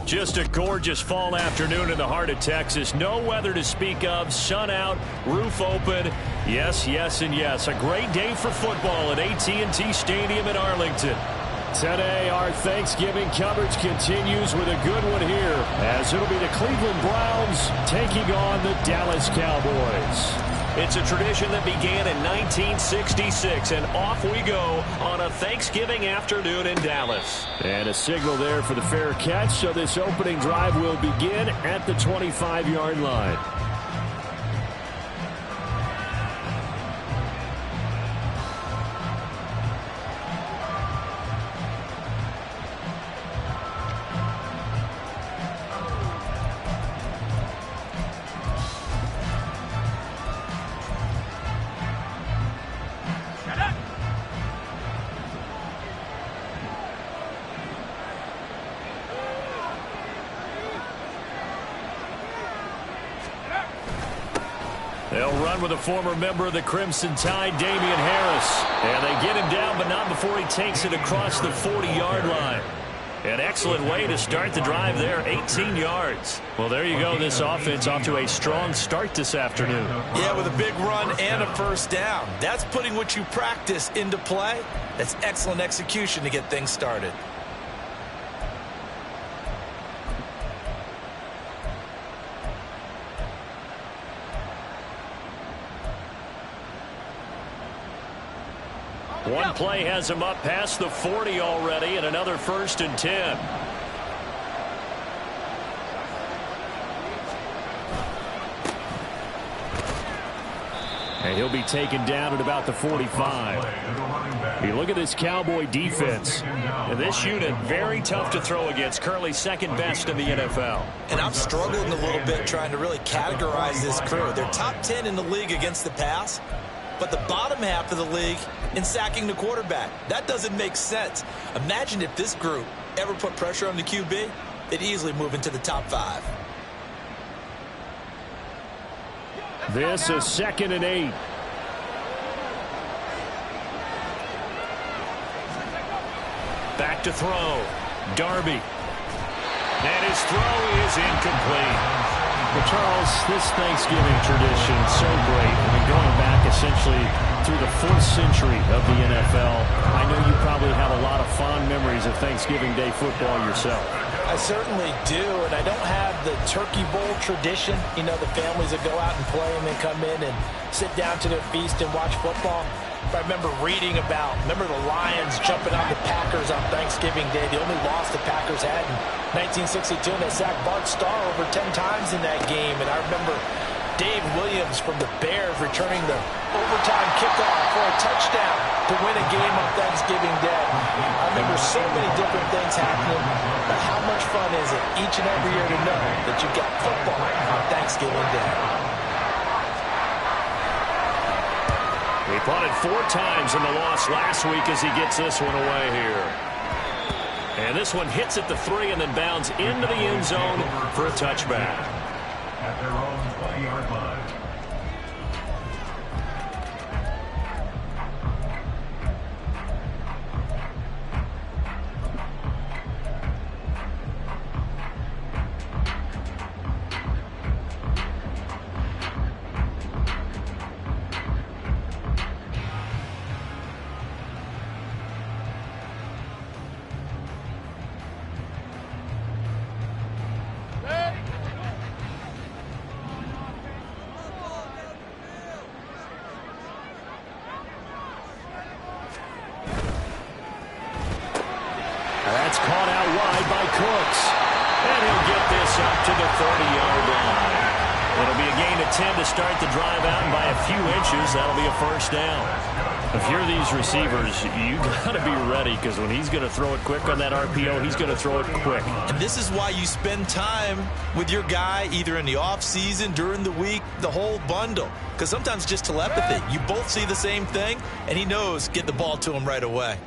Just a gorgeous fall afternoon in the heart of Texas. No weather to speak of. Sun out, roof open. Yes, yes, and yes. A great day for football at AT&T Stadium in Arlington. Today, our Thanksgiving coverage continues with a good one here, as it'll be the Cleveland Browns taking on the Dallas Cowboys. It's a tradition that began in 1966, and off we go on a Thanksgiving afternoon in Dallas. And a signal there for the fair catch, so this opening drive will begin at the 25-yard line. They'll run with a former member of the Crimson Tide, Damian Harris. And they get him down, but not before he takes it across the 40-yard line. An excellent way to start the drive there, 18 yards. Well, there you go. This offense off to a strong start this afternoon. Yeah, with a big run and a first down. That's putting what you practice into play. That's excellent execution to get things started. One play has him up past the 40 already, and another 1st and 10. And he'll be taken down at about the 45. You look at this Cowboy defense. And this unit, very tough to throw against, currently second best in the NFL. And I'm struggling a little bit trying to really categorize this crew. They're top 10 in the league against the pass, but the bottom half of the league in sacking the quarterback. That doesn't make sense. Imagine if this group ever put pressure on the QB, they'd easily move into the top 5. This is 2nd and 8. Back to throw. Darby. And his throw is incomplete. Well, Charles, this Thanksgiving tradition, so great. I mean, going back essentially through the 4th century of the NFL, I know you probably have a lot of fond memories of Thanksgiving Day football yourself. I certainly do, and I don't have the Turkey Bowl tradition. You know, the families that go out and play and then come in and sit down to their feast and watch football. But I remember reading about, the Lions jumping on the Packers on Thanksgiving Day. The only loss the Packers had in 1962, and they sacked Bart Starr over 10 times in that game. And I remember Dave Williams from the Bears returning the overtime kickoff for a touchdown to win a game on Thanksgiving Day. I remember so many different things happening, but how much fun is it each and every year to know that you've got football on Thanksgiving Day? He punted 4 times in the loss last week as he gets this one away here. And this one hits at the 3 and then bounds into the end zone for a touchback. At their own 20-yard line. That's caught out wide by Cooks. And he'll get this up to the 30-yard line. It'll be a gain of 10 to start the drive out, and by a few inches, that'll be a 1st down. If you're these receivers, you got to be ready, because when he's going to throw it quick on that RPO, he's going to throw it quick. And this is why you spend time with your guy, either in the offseason, during the week, the whole bundle. Because sometimes just telepathy. You both see the same thing, and he knows get the ball to him right away.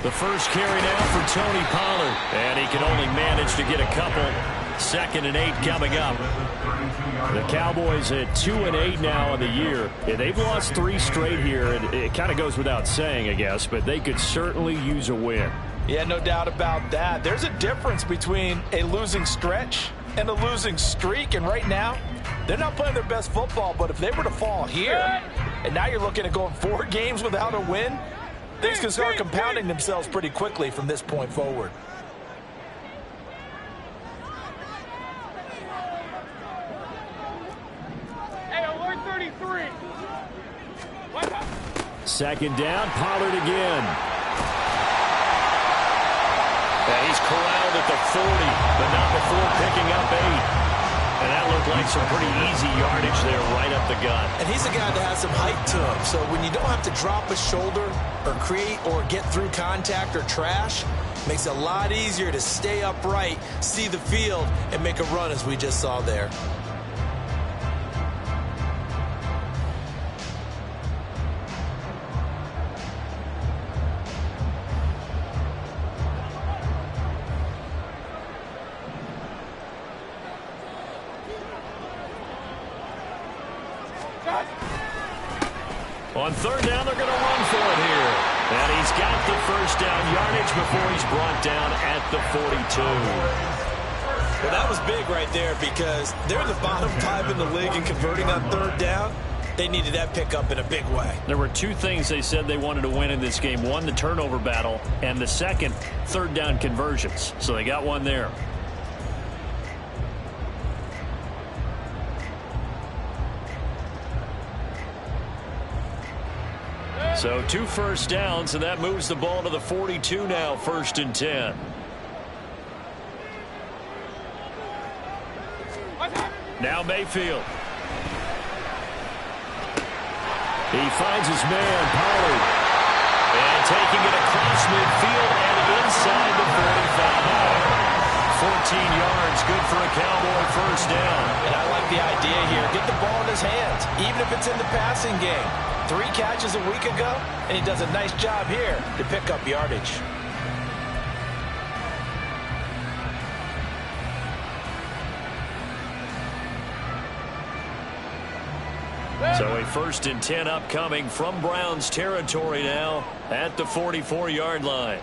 The first carry now for Tony Pollard. And he can only manage to get a couple. 2nd and 8 coming up. The Cowboys at 2-8 now in the year. Yeah, they've lost 3 straight here, and it kind of goes without saying, I guess, but they could certainly use a win. Yeah, no doubt about that. There's a difference between a losing stretch and a losing streak, and right now, they're not playing their best football, but if they were to fall here, and now you're looking at going 4 games without a win, things can start compounding themselves pretty quickly from this point forward. Second down, Pollard again. And he's corralled at the 40, but not before picking up 8. And that looked like some pretty easy yardage there right up the gut. And he's a guy that has some height to him. So when you don't have to drop a shoulder or create or get through contact or trash, makes it a lot easier to stay upright, see the field, and make a run as we just saw there. On 3rd down, they're going to run for it here. And he's got the first down yardage before he's brought down at the 42. Well, that was big right there because they're the bottom 5 in the league in converting on 3rd down. They needed that pickup in a big way. There were 2 things they said they wanted to win in this game. One, the turnover battle, and the second, 3rd down conversions. So they got one there. So 2 first downs, and that moves the ball to the 42 now, 1st and 10. Now Mayfield. He finds his man, Pollard. And taking it across midfield and inside the 45. 14 yards, good for a Cowboy first down. And I like the idea here. Get the ball in his hands, even if it's in the passing game. 3 catches a week ago, and he does a nice job here to pick up yardage. So a 1st and 10 upcoming from Browns territory now at the 44-yard line.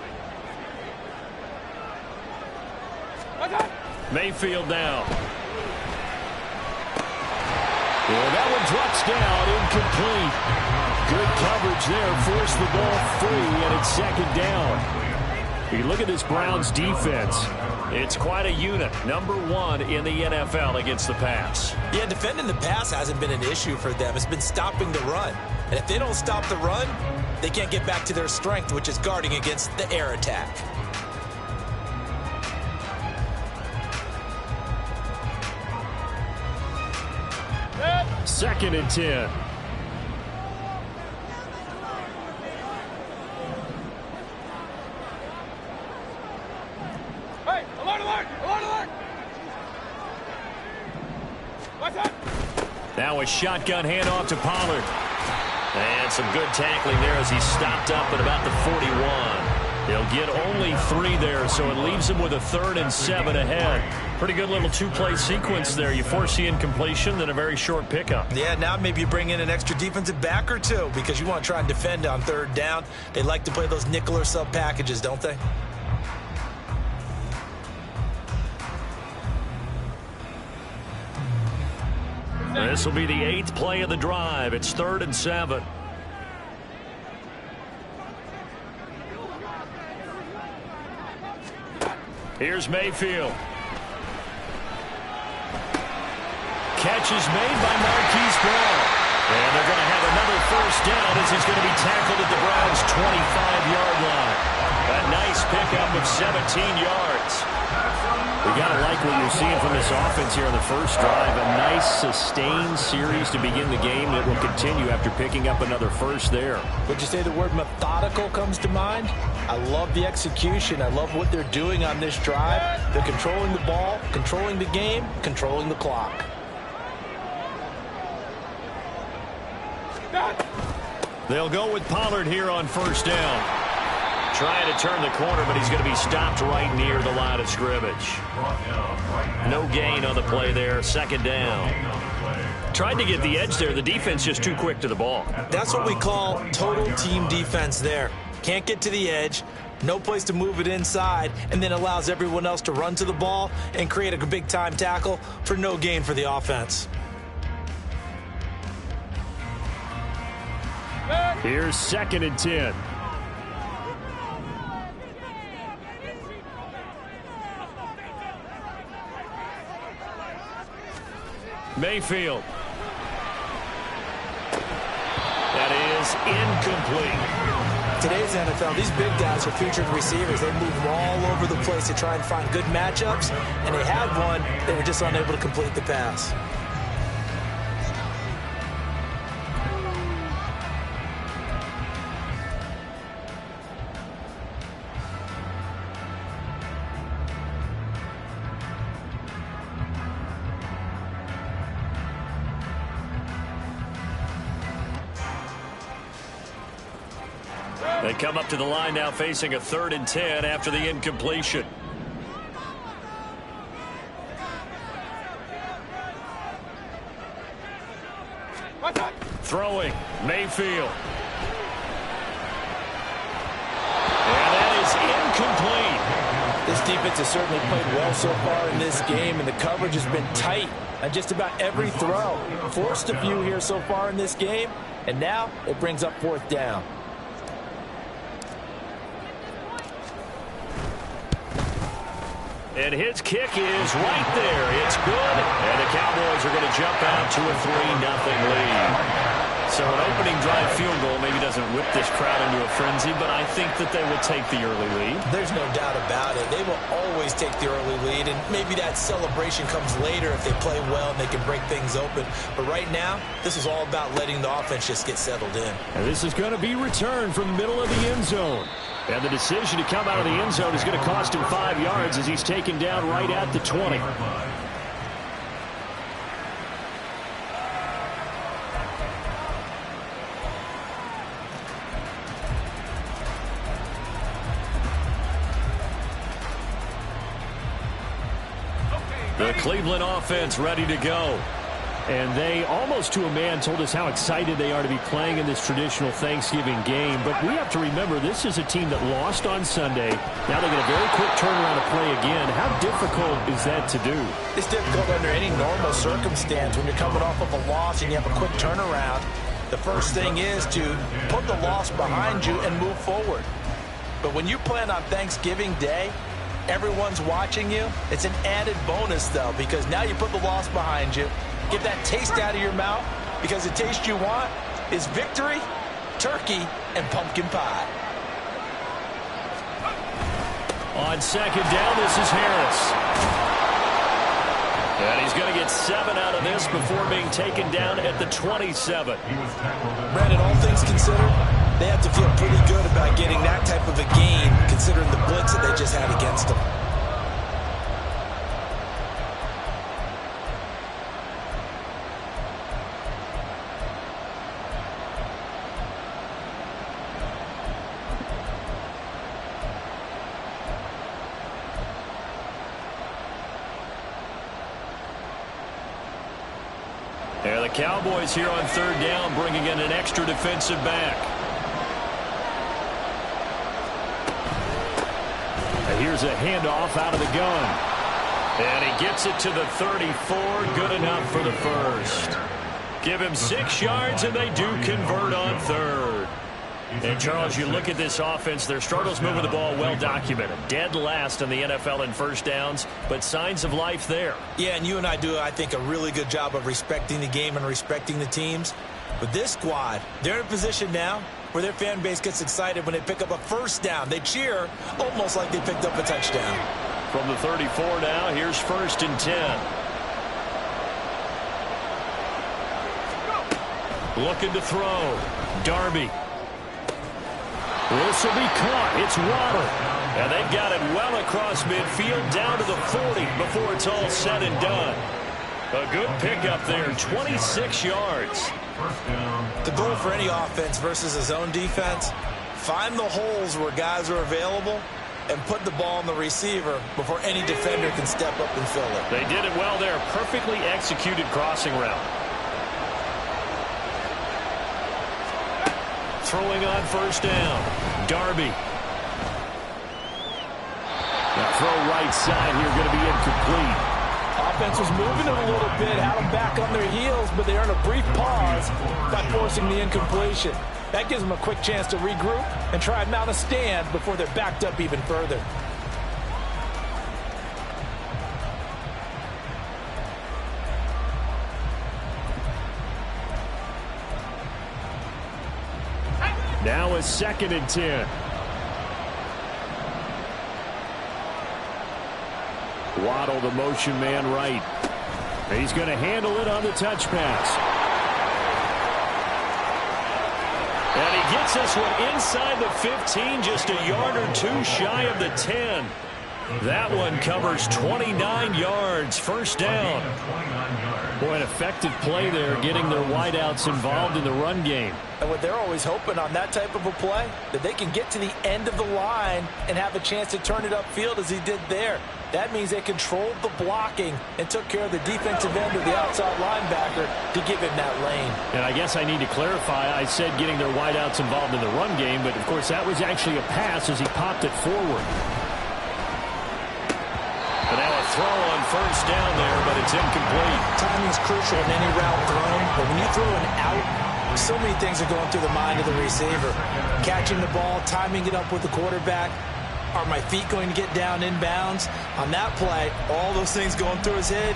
Mayfield now. Well, that one drops down, incomplete. Good coverage there, forced the ball free, and it's 2nd down. You look at this Browns defense. It's quite a unit. Number 1 in the NFL against the pass. Yeah, defending the pass hasn't been an issue for them. It's been stopping the run. And if they don't stop the run, they can't get back to their strength, which is guarding against the air attack. Second and 10. Hey, alert, alert, alert, alert. What's up? Now a shotgun handoff to Pollard. And some good tackling there as he stopped up at about the 41. They'll get only 3 there, so it leaves them with a 3rd and 7 ahead. Pretty good little 2-play sequence there. You force the incompletion, then a very short pickup. Yeah, now maybe you bring in an extra defensive back or 2 because you want to try and defend on 3rd down. They like to play those nickel or sub packages, don't they? This will be the 8th play of the drive. It's 3rd and 7. Here's Mayfield. Catch is made by Marquise Brown. And they're going to have another first down as he's going to be tackled at the Browns' 25-yard line. A nice pickup of 17 yards. We got to like what you're seeing from this offense here on the first drive. A nice sustained series to begin the game that will continue after picking up another first there. Would you say the word methodical comes to mind? I love the execution. I love what they're doing on this drive. They're controlling the ball, controlling the game, controlling the clock. They'll go with Pollard here on first down. Trying to turn the corner, but he's going to be stopped right near the line of scrimmage. No gain on the play there. Second down. Tried to get the edge there. The defense just too quick to the ball. That's what we call total team defense there. Can't get to the edge, no place to move it inside, and then allows everyone else to run to the ball and create a big-time tackle for no gain for the offense. Here's 2nd and 10. Mayfield. That is incomplete. Today's NFL, these big guys are featured receivers. They move all over the place to try and find good matchups, and they had one. They were just unable to complete the pass. They come up to the line now facing a 3rd and 10 after the incompletion. Throwing, Mayfield. And that is incomplete. This defense has certainly played well so far in this game, and the coverage has been tight on just about every throw. Forced a few here so far in this game, and now it brings up 4th down. And his kick is right there. It's good. And the Cowboys are going to jump out to a 3-0 lead. So an opening drive field goal maybe doesn't whip this crowd into a frenzy, but I think that they will take the early lead. There's no doubt about it. They will always take the early lead, and maybe that celebration comes later if they play well and they can break things open. But right now, this is all about letting the offense just get settled in. And this is going to be returned from the middle of the end zone. And the decision to come out of the end zone is going to cost him 5 yards as he's taken down right at the 20. The Cleveland offense ready to go. And they, almost to a man, told us how excited they are to be playing in this traditional Thanksgiving game. But we have to remember, this is a team that lost on Sunday. Now they get a very quick turnaround to play again. How difficult is that to do? It's difficult under any normal circumstance when you're coming off of a loss and you have a quick turnaround. The first thing is to put the loss behind you and move forward. But when you plan on Thanksgiving Day, everyone's watching you. It's an added bonus, though, because now you put the loss behind you. Get that taste out of your mouth, because the taste you want is victory, turkey, and pumpkin pie. On 2nd down, this is Harris. And he's going to get 7 out of this before being taken down at the 27. Brandon, all things considered, they have to feel pretty good about getting that type of a gain, considering the blitz that they just had against them. And the Cowboys here on 3rd down, bringing in an extra defensive back. And here's a handoff out of the gun. And he gets it to the 34. Good enough for the first. Give him 6 yards, and they do convert on 3rd. And, Charles, you look at this offense, their struggles moving the ball well documented. Dead last in the NFL in first downs, but signs of life there. Yeah, and you and I do, I think, a really good job of respecting the game and respecting the teams. But this squad, they're in a position now where their fan base gets excited when they pick up a first down. They cheer almost like they picked up a touchdown. From the 34 now, here's 1st and 10. Looking to throw. Darby. This will be caught. It's Waddle. And they've got it well across midfield down to the 40 before it's all said and done. A good pickup there, 26 yards. The goal for any offense versus a zone defense, Find the holes where guys are available and put the ball on the receiver before any defender can step up and fill it. They did it well there. Perfectly executed crossing route. Throwing on first down. Darby. The throw right side here going to be incomplete. Offense was moving it a little bit, had them back on their heels, but they earned a brief pause by forcing the incompletion. That gives them a quick chance to regroup and try and mount a stand before they're backed up even further. Now a 2nd and 10. Waddle, the motion man right. He's going to handle it on the touch pass. And he gets this one inside the 15, just a yard or two shy of the 10. That one covers 29 yards. First down. Boy, an effective play there, getting their wideouts involved in the run game. And what they're always hoping on that type of a play, that they can get to the end of the line and have a chance to turn it upfield as he did there. That means they controlled the blocking and took care of the defensive end of the outside linebacker to give him that lane. And I guess I need to clarify, I said getting their wideouts involved in the run game, but of course that was actually a pass as he popped it forward. But now a throw on first down there, but it's incomplete. Timing is crucial in any route thrown, but when you throw an out, so many things are going through the mind of the receiver. Catching the ball, timing it up with the quarterback. Are my feet going to get down inbounds? On that play, all those things going through his head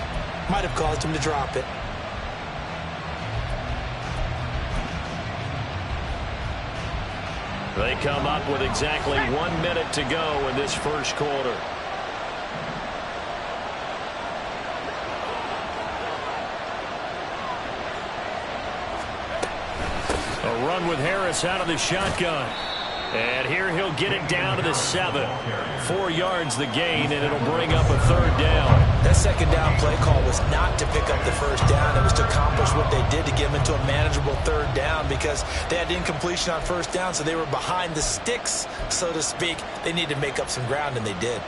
might have caused him to drop it. They come up with exactly 1 minute to go in this first quarter. A run with Harris out of the shotgun. And here he'll get it down to the 7. 4 yards the gain, and it'll bring up a 3rd down. That 2nd down play call was not to pick up the first down. It was to accomplish what they did to get them into a manageable 3rd down because they had incompletion on first down, so they were behind the sticks, so to speak. They needed to make up some ground, and they did.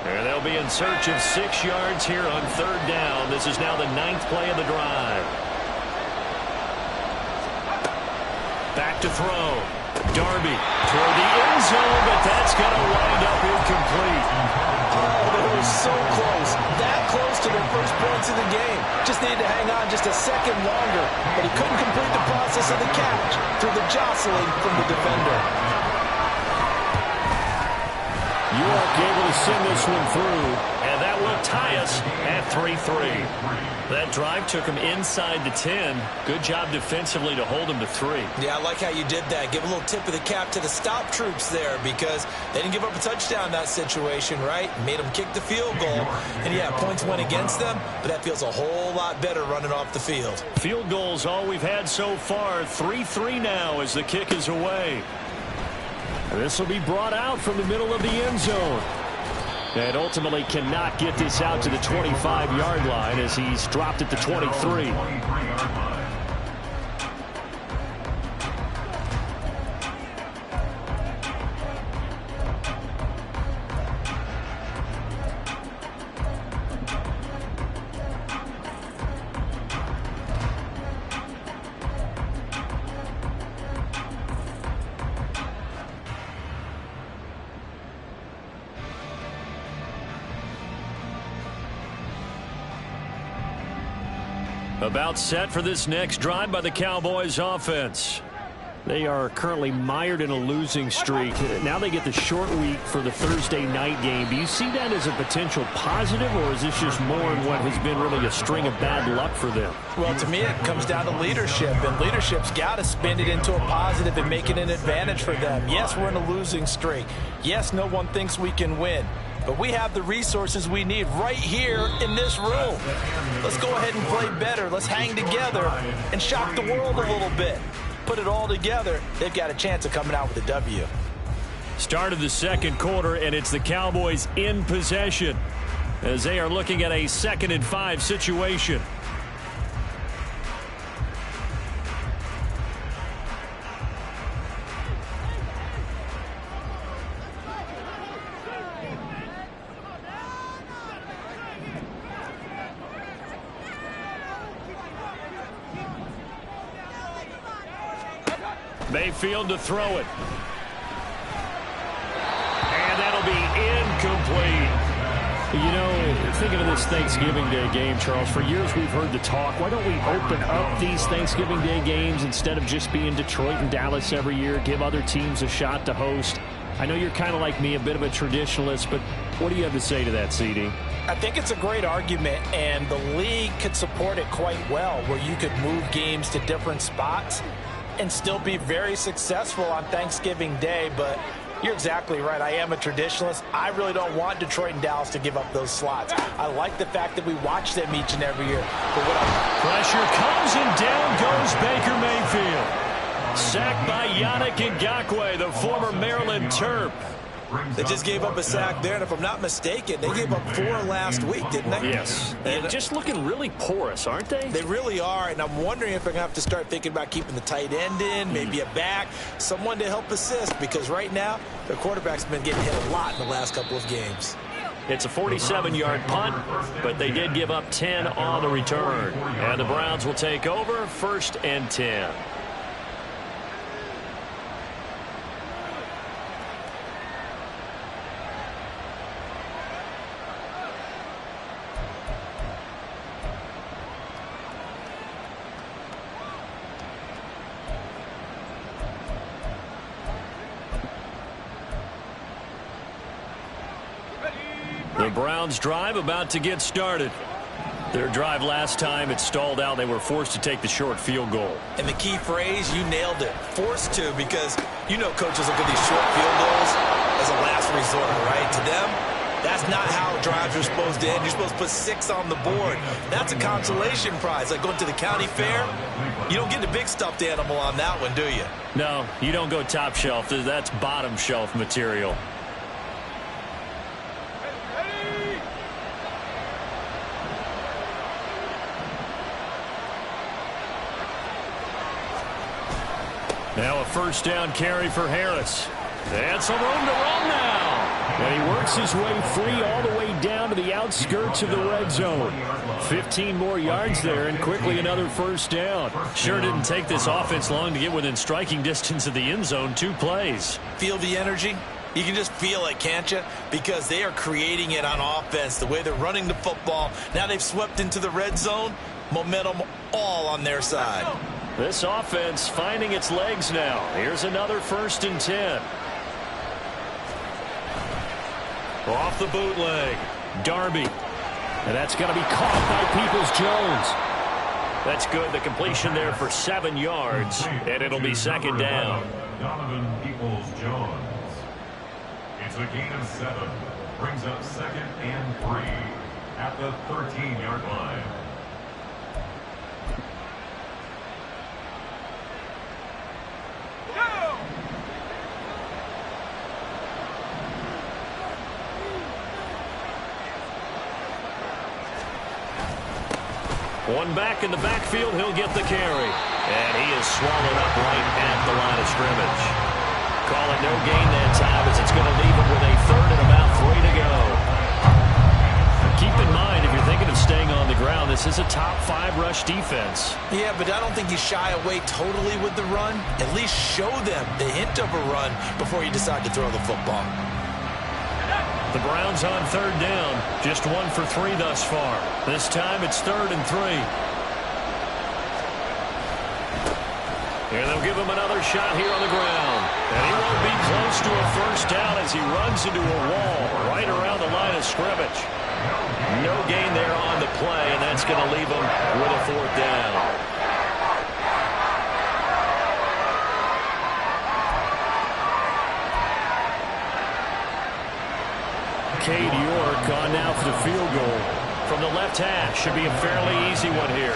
And they'll be in search of 6 yards here on 3rd down. This is now the 9th play of the drive. Back to throw. Darby toward the end zone, but that's going to wind up incomplete. Oh, they were so close. That close to their first points of the game. Just needed to hang on just a second longer, but he couldn't complete the process of the catch through the jostling from the defender. York able to send this one through, and that will tie us at 3-3. That drive took him inside the 10. Good job defensively to hold him to 3. Yeah, I like how you did that. Give a little tip of the cap to the stop troops there because they didn't give up a touchdown in that situation, right? Made them kick the field goal. And, yeah, points went against them, but that feels a whole lot better running off the field. Field goals all we've had so far. 3-3 now as the kick is away. And this will be brought out from the middle of the end zone. And ultimately cannot get this out to the 25-yard line as he's dropped at the 23. About set for this next drive by the Cowboys offense. They are currently mired in a losing streak. Now they get the short week for the Thursday night game. Do you see that as a potential positive, or is this just more in what has been really a string of bad luck for them? Well, to me, it comes down to leadership, and leadership's got to spin it into a positive and make it an advantage for them. Yes, we're in a losing streak. Yes, no one thinks we can win. But we have the resources we need right here in this room. Let's go ahead and play better. Let's hang together and shock the world a little bit. Put it all together. They've got a chance of coming out with a W. Start of the second quarter, and it's the Cowboys in possession as they are looking at a 2nd and 5 situation. Mayfield to throw it. And that'll be incomplete. You know, thinking of this Thanksgiving Day game, Charles, for years we've heard the talk. Why don't we open up these Thanksgiving Day games instead of just being Detroit and Dallas every year, give other teams a shot to host? I know you're kind of like me, a bit of a traditionalist, but what do you have to say to that, CD? I think it's a great argument, and the league could support it quite well, where you could move games to different spots and still be very successful on Thanksgiving Day. But you're exactly right. I am a traditionalist. I really don't want Detroit and Dallas to give up those slots. I like the fact that we watch them each and every year. Pressure comes, and down goes Baker Mayfield. Sacked by Yannick Ngakoue, the former Maryland Terp. They just gave up a sack there, and if I'm not mistaken, they gave up 4 last week, didn't they? Yes. And just looking really porous, aren't they? They really are, and I'm wondering if they're going to have to start thinking about keeping the tight end in, maybe a back, someone to help assist, because right now, their quarterback's been getting hit a lot in the last couple of games. It's a 47-yard punt, but they did give up 10 on the return. And the Browns will take over, 1st and 10. The Browns drive about to get started. Their drive last time, it stalled out. They were forced to take the short field goal. And the key phrase, you nailed it. Forced to, because you know coaches look at these short field goals as a last resort, right? To them, that's not how drives are supposed to end. You're supposed to put 6 on the board. That's a consolation prize. Like going to the county fair, you don't get the big stuffed animal on that one, do you? No, you don't go top shelf. That's bottom shelf material. Now a 1st down carry for Harris. And some room to run now. And he works his way free all the way down to the outskirts of the red zone. 15 more yards there, and quickly another 1st down. Sure didn't take this offense long to get within striking distance of the end zone. 2 plays. Feel the energy? You can just feel it, can't you? Because they are creating it on offense, the way they're running the football. Now they've swept into the red zone. Momentum all on their side. This offense finding its legs now. Here's another 1st and 10. Off the bootleg. Darby. And that's going to be caught by Peoples-Jones. That's good. The completion there for 7 yards. And it'll be 2nd down. Donovan Peoples-Jones. It's a gain of 7. Brings up 2nd and 3 at the 13-yard line. One back in the backfield, he'll get the carry. And he is swallowed up right at the line of scrimmage. Call it no gain that time, as it's going to leave him with a 3rd and about 3 to go. Keep in mind, if you're thinking of staying on the ground, this is a top 5 rush defense. Yeah, but I don't think you shy away totally with the run. At least show them the hint of a run before you decide to throw the football. The Browns on 3rd down. Just 1 for 3 thus far. This time it's 3rd and 3. And they'll give him another shot here on the ground. And he won't be close to a 1st down as he runs into a wall right around the line of scrimmage. No gain there on the play, and that's going to leave him with a 4th down. Cade York on now for the field goal. From the left hash, should be a fairly easy one here.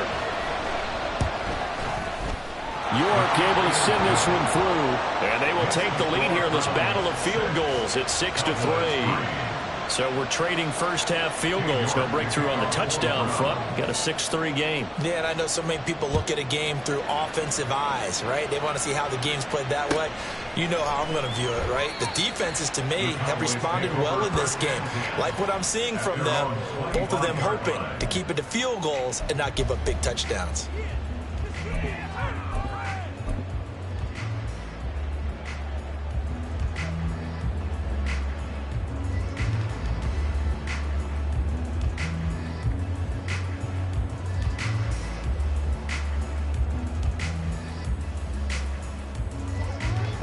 York able to send this one through. And they will take the lead here in this battle of field goals at 6-3. So we're trading 1st half field goals. No breakthrough on the touchdown front. Got a 6-3 game. Yeah, and I know so many people look at a game through offensive eyes, right? They want to see how the game's played that way. You know how I'm going to view it, right? The defenses, to me, have responded well in this game. Like what I'm seeing from them, both of them hoping to keep it to field goals and not give up big touchdowns.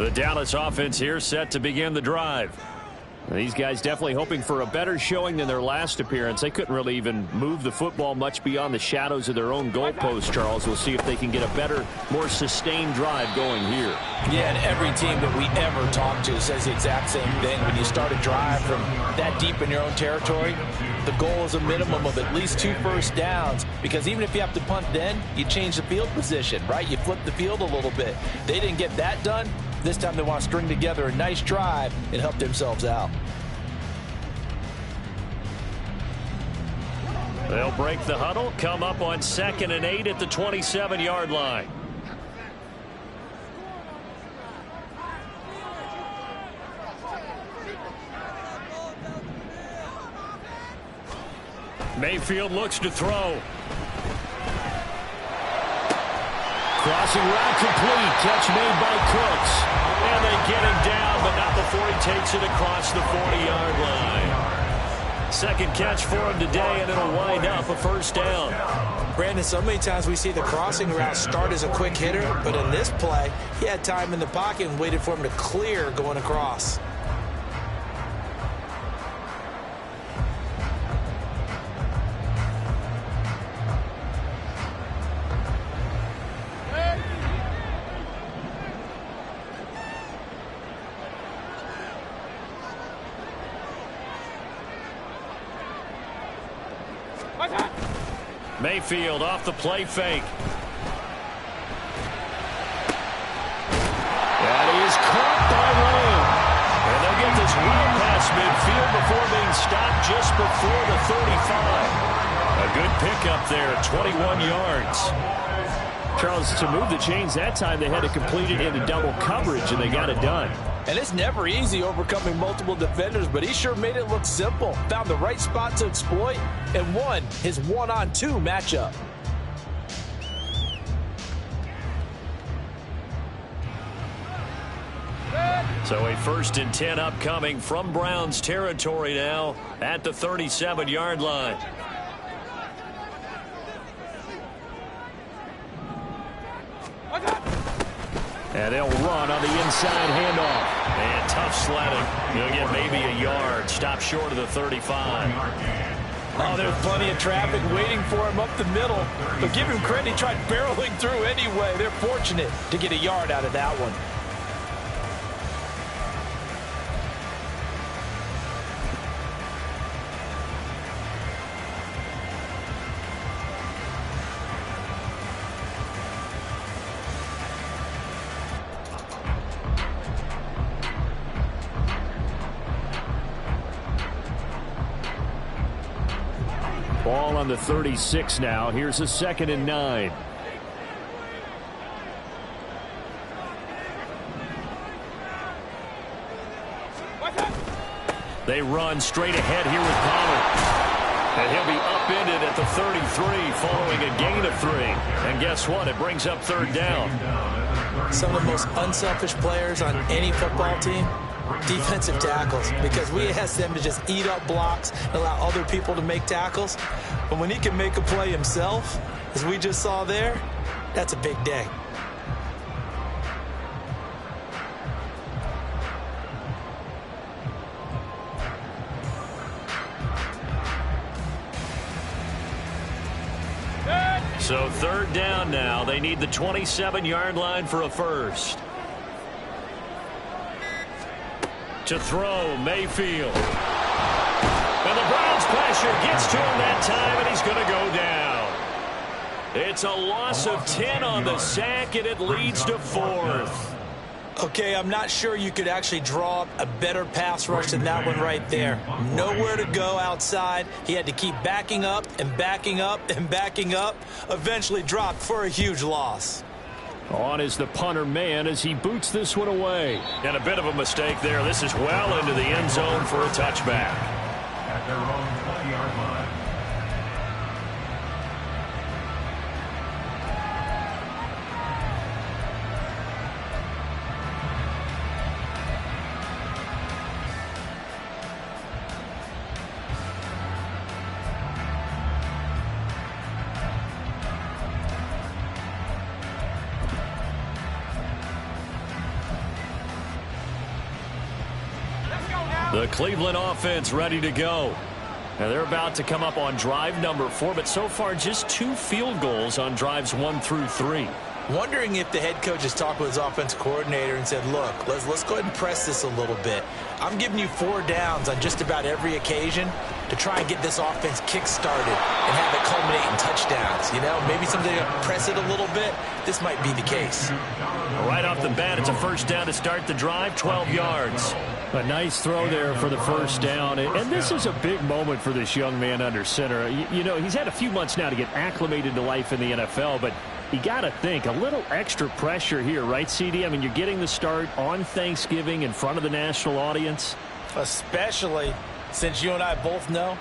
The Dallas offense here set to begin the drive. These guys definitely hoping for a better showing than their last appearance. They couldn't really even move the football much beyond the shadows of their own goalpost, Charles. We'll see if they can get a better, more sustained drive going here. Yeah, and every team that we ever talk to says the exact same thing. When you start a drive from that deep in your own territory, the goal is a minimum of at least 2 first downs, because even if you have to punt then, you change the field position, right? You flip the field a little bit. They didn't get that done. This time they want to string together a nice drive and help themselves out. They'll break the huddle, come up on 2nd and 8 at the 27-yard line. Mayfield looks to throw. Crossing route complete. Catch made by Cooks. And they get him down, but not before he takes it across the 40-yard line. Second catch for him today, and it'll wind up a first down. Brandon, so many times we see the crossing route start as a quick hitter, but in this play, he had time in the pocket and waited for him to clear going across. Mayfield off the play fake. That is caught by Lamb. And they'll get this well past midfield before being stopped just before the 35. A good pickup there at 21 yards. Charles, to move the chains that time, they had to complete it into double coverage, and they got it done. And it's never easy overcoming multiple defenders, but he sure made it look simple. Found the right spot to exploit and won his 1-on-2 matchup. So a 1st and 10 upcoming from Browns territory now at the 37-yard line. And they'll run on the inside handoff. And tough sledding. He'll get maybe a yard. Stop short of the 35. Oh, there's plenty of traffic waiting for him up the middle. But give him credit, he tried barreling through anyway. They're fortunate to get a yard out of that one. Ball on the 36 now. Here's a 2nd and 9. They run straight ahead here with Pollard. And he'll be upended at the 33 following a gain of 3. And guess what? It brings up 3rd down. Some of the most unselfish players on any football team, defensive tackles, because we ask them to just eat up blocks and allow other people to make tackles. But when he can make a play himself, as we just saw there, that's a big day. So 3rd down now. They need the 27-yard line for a first. To throw, Mayfield. And the Browns pressure gets to him that time, and he's going to go down. It's a loss of 10 on the sack, and it leads to 4th. Okay, I'm not sure you could actually draw up a better pass rush than that one right there. Nowhere to go outside. He had to keep backing up and backing up and backing up. Eventually dropped for a huge loss. On is the punter man as he boots this one away. And a bit of a mistake there. This is well into the end zone for a touchback. At their own 20-yard line. The Cleveland offense ready to go. And they're about to come up on drive number 4, but so far just 2 field goals on drives 1 through 3. Wondering if the head coach has talked with his offensive coordinator and said, look, let's go ahead and press this a little bit. I'm giving you 4 downs on just about every occasion to try and get this offense kick-started and have it culminate in touchdowns. You know, maybe something to press it a little bit. This might be the case. Right off the bat, it's a first down to start the drive, 12 yards. A nice throw there for the first down. And this is a big moment for this young man under center. You know, he's had a few months now to get acclimated to life in the NFL, but you got to think, a little extra pressure here, right, CD? I mean, you're getting the start on Thanksgiving in front of the national audience. Especially since you and I both know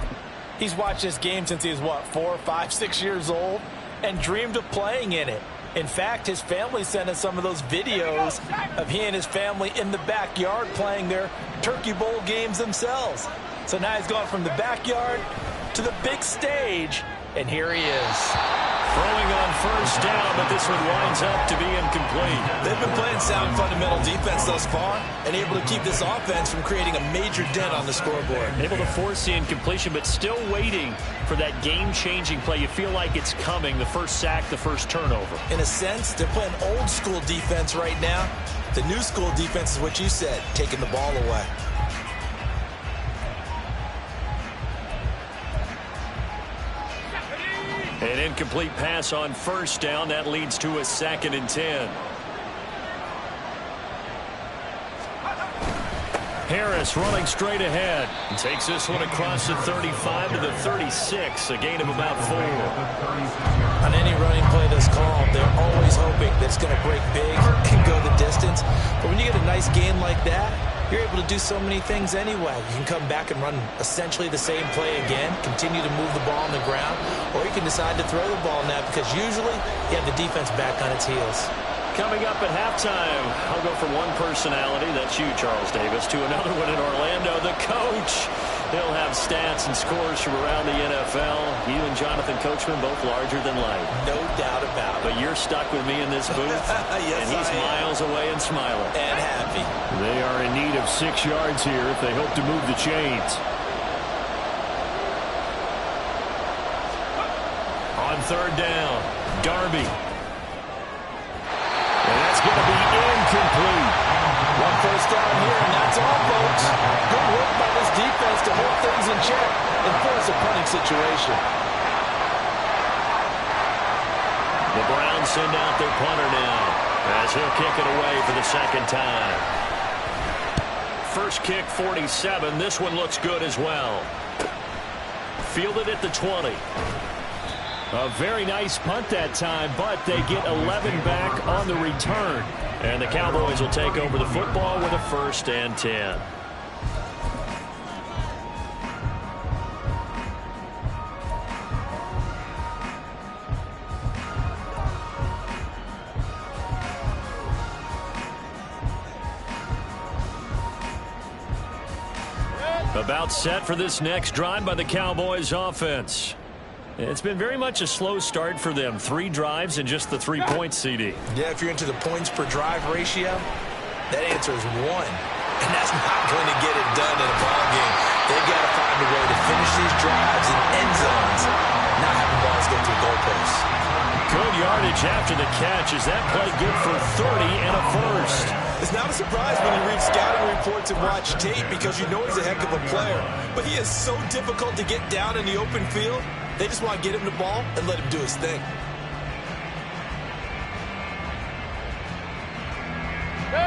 he's watched this game since he was, what, 4, 5, 6 years old and dreamed of playing in it. In fact, his family sent us some of those videos of he and his family in the backyard playing their Turkey Bowl games themselves. So now he's gone from the backyard to the big stage, and here he is. Throwing on first down, but this one winds up to be incomplete. They've been playing sound fundamental defense thus far and able to keep this offense from creating a major dent on the scoreboard. Able to force the incompletion, but still waiting for that game-changing play. You feel like it's coming, the first sack, the first turnover. In a sense, they're playing old-school defense right now. The new-school defense is what you said, taking the ball away. An incomplete pass on first down. That leads to a 2nd and 10. Harris running straight ahead. And takes this one across the 35 to the 36. A gain of about 4. On any running play that's called, they're always hoping that it's going to break big and go the distance. But when you get a nice gain like that, you're able to do so many things anyway. You can come back and run essentially the same play again, continue to move the ball on the ground, or you can decide to throw the ball now because usually you have the defense back on its heels. Coming up at halftime, I'll go from one personality, that's you, Charles Davis, to another one in Orlando, the coach. He'll have stats and scores from around the NFL. You and Jonathan Coachman, both larger than life. No doubt about it. But you're stuck with me in this booth, yes, and he's miles away and smiling. And happy. They are in need of 6 yards here if they hope to move the chains. On third down, Darby. And that's going to be incomplete. One first down here, and that's all, folks. Good work by this defense to hold things in check and force a punting situation. The Browns send out their punter now as he'll kick it away for the 2nd time. First kick, 47. This one looks good as well. Fielded at the 20. A very nice punt that time, but they get 11 back on the return. And the Cowboys will take over the football with a 1st and 10. About set for this next drive by the Cowboys offense. It's been very much a slow start for them. 3 drives and just the 3 points, CD. Yeah, if you're into the points per drive ratio, that answer is 1. And that's not going to get it done in a ball game. They've got to find a way to finish these drives in end zones, not having balls go through goalposts. Good yardage after the catch. Is that play good for 30 and a 1st? It's not a surprise when you read scouting reports and watch tape because you know he's a heck of a player. But he is so difficult to get down in the open field. They just want to get him the ball and let him do his thing.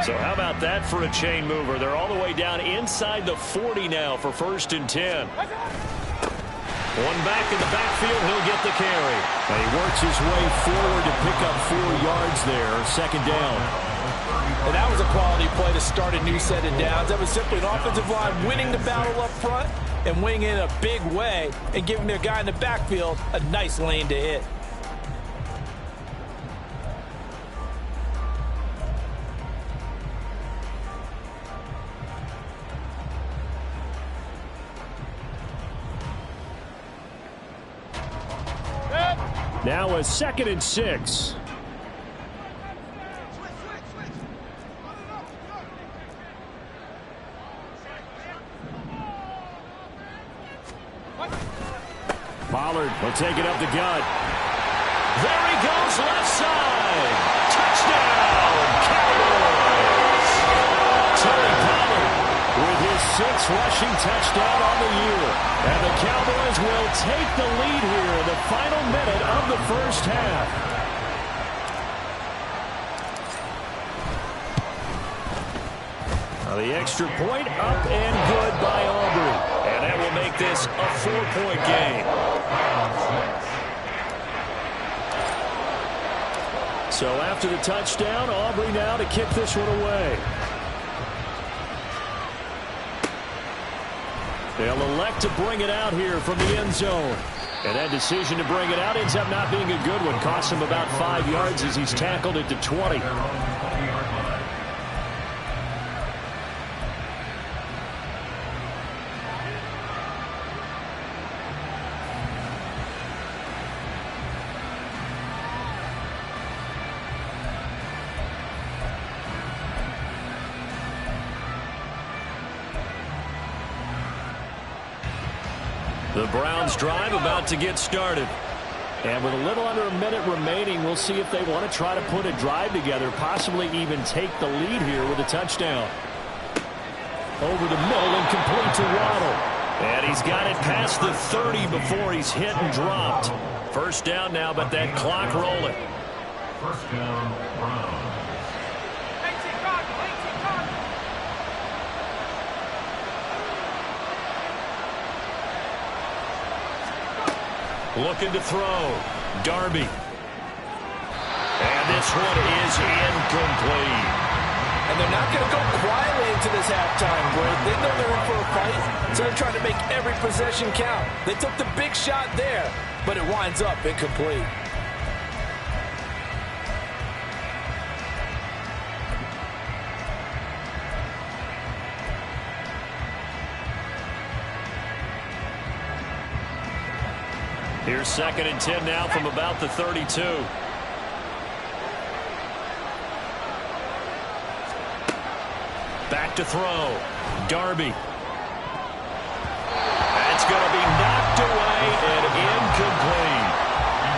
So how about that for a chain mover? They're all the way down inside the 40 now for 1st and 10. One back in the backfield, he'll get the carry. And he works his way forward to pick up 4 yards there, 2nd down. And that was a quality play to start a new set of downs. That was simply an offensive line winning the battle up front and winning in a big way and giving their guy in the backfield a nice lane to hit. Now a 2nd and 6. He'll take it up the gut. There he goes, left side. Touchdown, Cowboys. Terry Pollard with his 6th rushing touchdown on the year. And the Cowboys will take the lead here in the final minute of the first half. The extra point up and good by Aubrey. And that will make this a 4-point game. So after the touchdown, Aubrey now to kick this one away. They'll elect to bring it out here from the end zone. And that decision to bring it out ends up not being a good one. Costs him about 5 yards as he's tackled it to 20. The Browns drive about to get started. And with a little under a minute remaining, we'll see if they want to try to put a drive together, possibly even take the lead here with a touchdown. Over the middle and complete to Waddle. And he's got it past the 30 before he's hit and dropped. First down now, but that clock rolling. First down, Browns. Looking to throw. Darby. And this one is incomplete. And they're not going to go quietly into this halftime break. They know they're in for a fight, so they're trying to make every possession count. They took the big shot there, but it winds up incomplete. Here's 2nd and 10 now from about the 32. Back to throw. Darby. That's going to be knocked away and incomplete.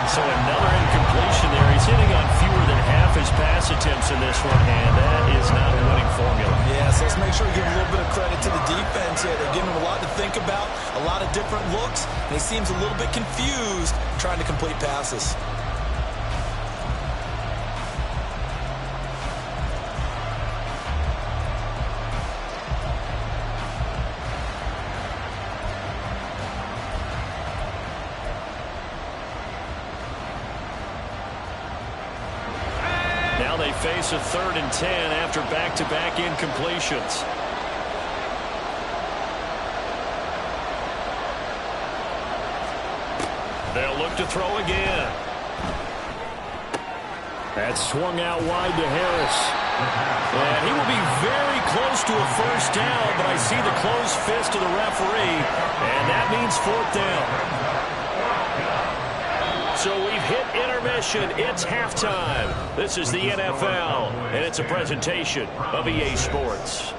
So another incompletion there. He's hitting on fewer than half his pass attempts in this one, and that is not a winning formula. Yes, let's make sure we give a little bit of credit to the defense here. They're giving him a lot to think about, a lot of different looks, and he seems a little bit confused trying to complete passes. Now they face a 3rd and 10 after back-to-back incompletions. They'll look to throw again. That's swung out wide to Harris. And he will be very close to a first down, but I see the closed fist of the referee, and that means 4th down. So we've hit intermission. It's halftime. This is the NFL, and it's a presentation of EA Sports.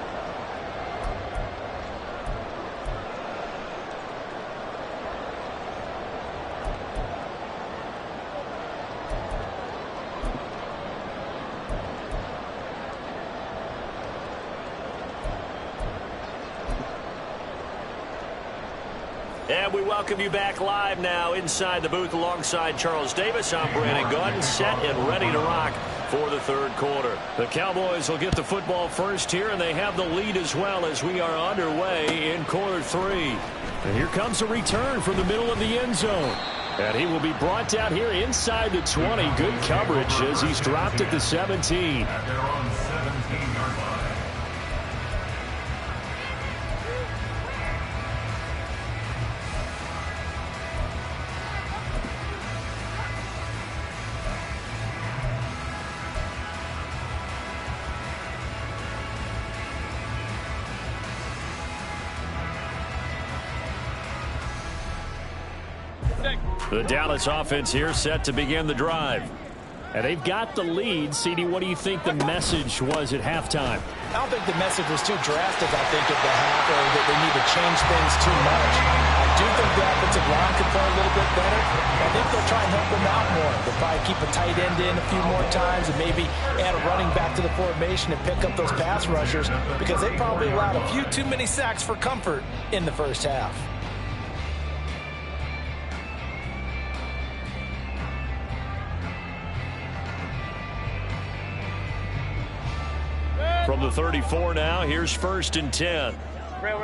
And we welcome you back live now inside the booth alongside Charles Davis. I'm Brandon Gaudin, set and ready to rock for the 3rd quarter. The Cowboys will get the football first here, and they have the lead as well as we are underway in quarter 3. And here comes a return from the middle of the end zone. And he will be brought down here inside the 20. Good coverage as he's dropped at the 17. At their own 17-yard line. The Dallas offense here set to begin the drive. And they've got the lead. CD, what do you think the message was at halftime? I don't think the message was too drastic, I think, at the half, or that they need to change things too much. I do think the offensive line could play a little bit better. I think they'll try and help them out more. They'll probably keep a tight end in a few more times and maybe add a running back to the formation and pick up those pass rushers because they probably allowed a few too many sacks for comfort in the first half. From the 34 now, here's 1st and 10. Real.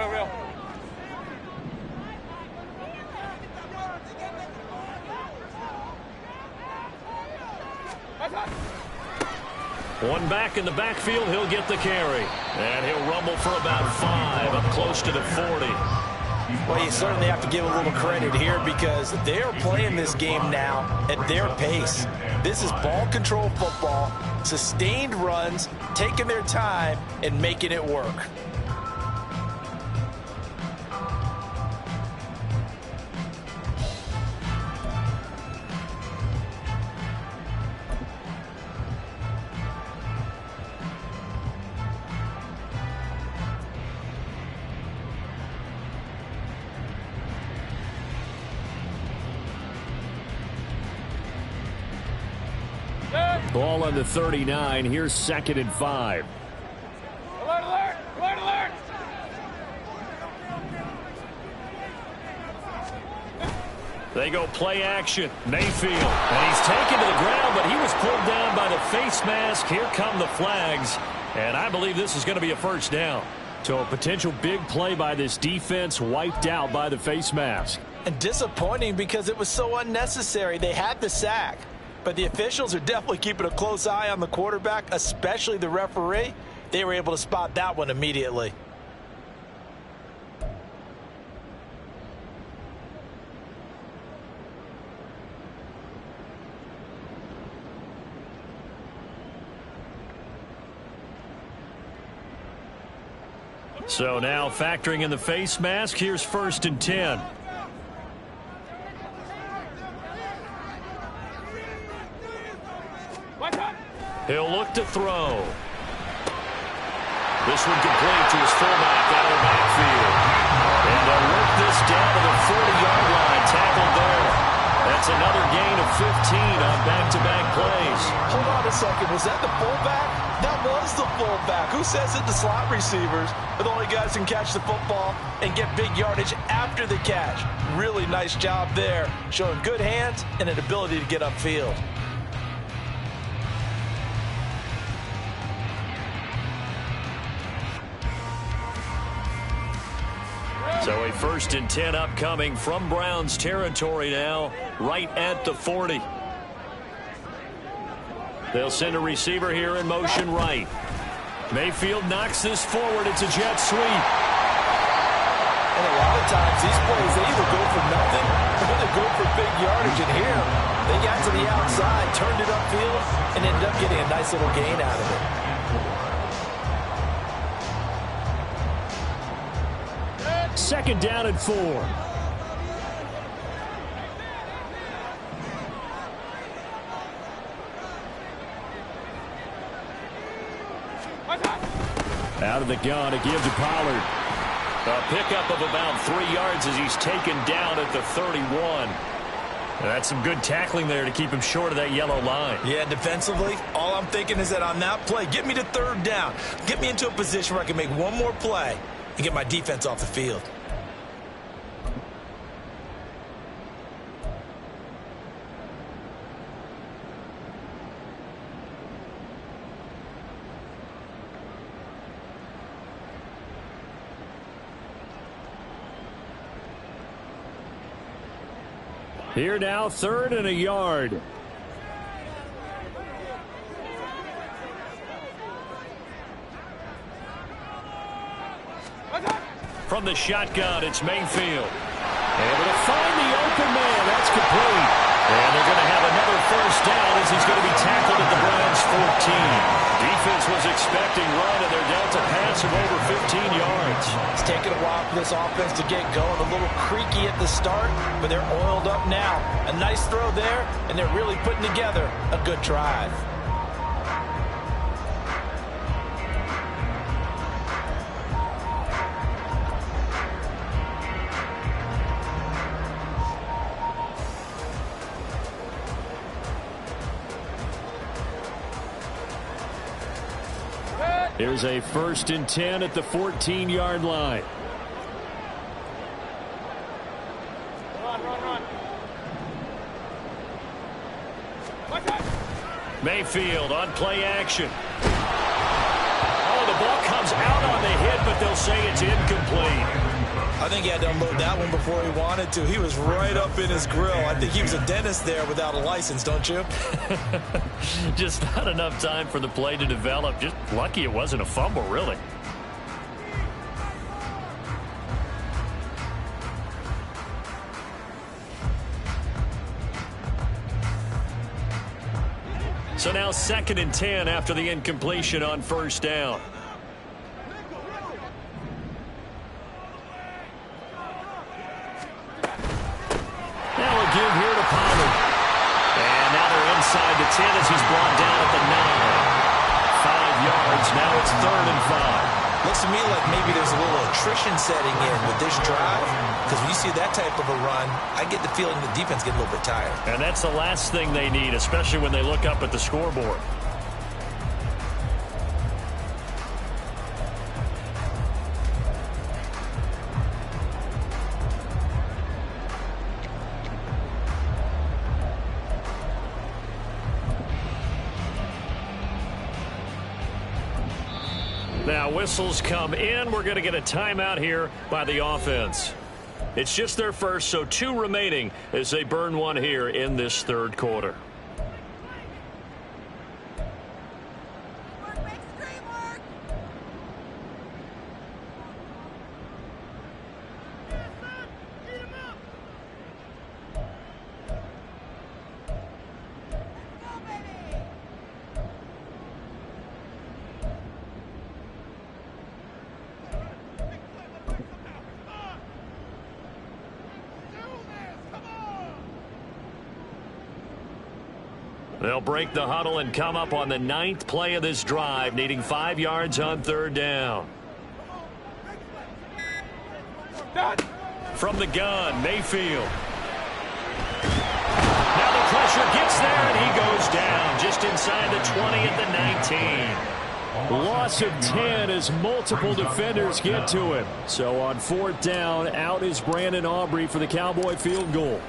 One back in the backfield, he'll get the carry. And he'll rumble for about 5 up close to the 40. Well, you certainly have to give a little credit here because they're playing this game now at their pace. This is ball control football, sustained runs, taking their time and making it work. Ball on the 39. Here's 2nd and 5. Alert, alert! Alert, alert! They go play action. Mayfield. And he's taken to the ground, but he was pulled down by the face mask. Here come the flags. And I believe this is going to be a 1st down. So a potential big play by this defense wiped out by the face mask. And disappointing because it was so unnecessary. They had the sack. But the officials are definitely keeping a close eye on the quarterback, especially the referee. They were able to spot that one immediately. So now factoring in the face mask, here's 1st and 10. He'll look to throw. This one complete to his fullback out of the backfield. And they'll work this down to the 40-yard line. Tackled there. That's another gain of 15 on back-to-back plays. Hold on a second. Was that the fullback? That was the fullback. Who says it? The slot receivers are the only guys who can catch the football and get big yardage after the catch. Really nice job there, showing good hands and an ability to get upfield. So a 1st and 10 upcoming from Browns territory now, right at the 40. They'll send a receiver here in motion right. Mayfield knocks this forward. It's a jet sweep. And a lot of times these plays, they either go for nothing or they go for big yardage. And here, they got to the outside, turned it upfield, and ended up getting a nice little gain out of it. 2nd down and 4. Out of the gun, a give to Pollard. A pickup of about 3 yards as he's taken down at the 31. That's some good tackling there to keep him short of that yellow line. Yeah, defensively, all I'm thinking is that on that play, get me to 3rd down. Get me into a position where I can make one more play and get my defense off the field. Here now, 3rd and a yard. From the shotgun, it's Mayfield. Able to find the open man. That's complete. And they're going to have another 1st down as he's going to be tackled at the Browns' 14. Defense was expecting run, and they're dealt a pass of over 15 yards. It's taken a while for this offense to get going. A little creaky at the start, but they're oiled up now. A nice throw there, and they're really putting together a good drive. Here's a 1st and 10 at the 14-yard line. Run. Mayfield on play action. Oh, the ball comes out on the hit, but they'll say it's incomplete. I think he had to unload that one before he wanted to. He was right up in his grill. I think he was a dentist there without a license, don't you? Just not enough time for the play to develop. Just lucky it wasn't a fumble, really. So now 2nd and 10 after the incompletion on 1st down. Inside the 10 as he's brought down at the 9. 5 yards. Now it's 3rd and 5. Looks to me like maybe there's a little attrition setting in with this drive, because when you see that type of a run, I get the feeling the defense gets a little bit tired. And that's the last thing they need, especially when they look up at the scoreboard. Now whistles come in. We're going to get a timeout here by the offense. It's just their first, so 2 remaining as they burn one here in this 3rd quarter. They'll break the huddle and come up on the 9th play of this drive, needing 5 yards on 3rd down. From the gun, Mayfield. Now the pressure gets there, and he goes down just inside the 20 at the 19. Loss of 10 as multiple defenders get to him. So on 4th down, out is Brandon Aubrey for the Cowboy field goal.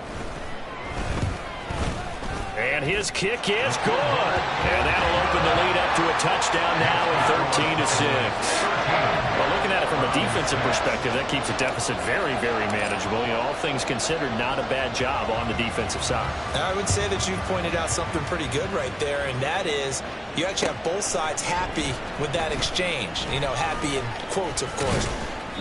And his kick is good. And that'll open the lead up to a touchdown now at 13-6. Well, looking at it from a defensive perspective, that keeps the deficit very, very manageable. You know, all things considered, not a bad job on the defensive side. I would say that you've pointed out something pretty good right there, and that is you actually have both sides happy with that exchange. You know, happy in quotes, of course.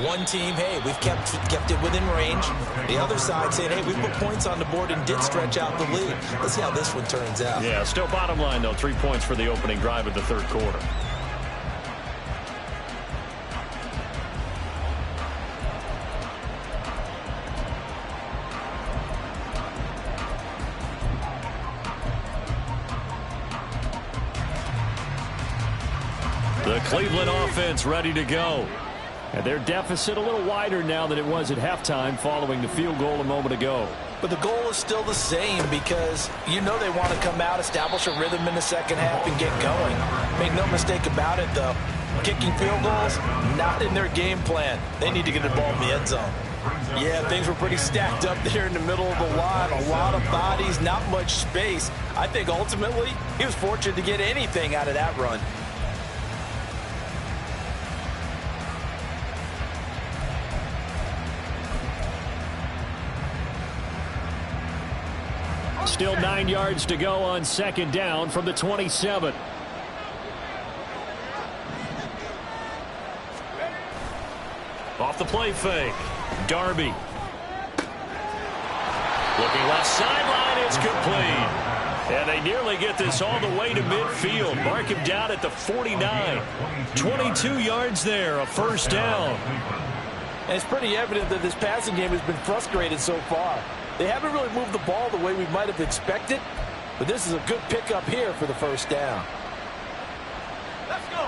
One team, hey, we've kept it within range. The other side saying, hey, we put points on the board and did stretch out the lead. Let's see how this one turns out. Yeah, still bottom line, though, 3 points for the opening drive of the 3rd quarter. The Cleveland offense ready to go. And their deficit a little wider now than it was at halftime following the field goal a moment ago. But the goal is still the same, because you know they want to come out, establish a rhythm in the 2nd half, and get going. Make no mistake about it, though. Kicking field goals, not in their game plan. They need to get the ball in the end zone. Yeah, things were pretty stacked up there in the middle of the line. A lot of bodies, not much space. I think ultimately he was fortunate to get anything out of that run. Still 9 yards to go on 2nd down from the 27. Off the play fake. Darby. Looking left sideline. It's complete. And they nearly get this all the way to midfield. Mark him down at the 49. 22 yards there. A 1st down. And it's pretty evident that this passing game has been frustrated so far. They haven't really moved the ball the way we might have expected, but this is a good pickup here for the 1st down. Let's go.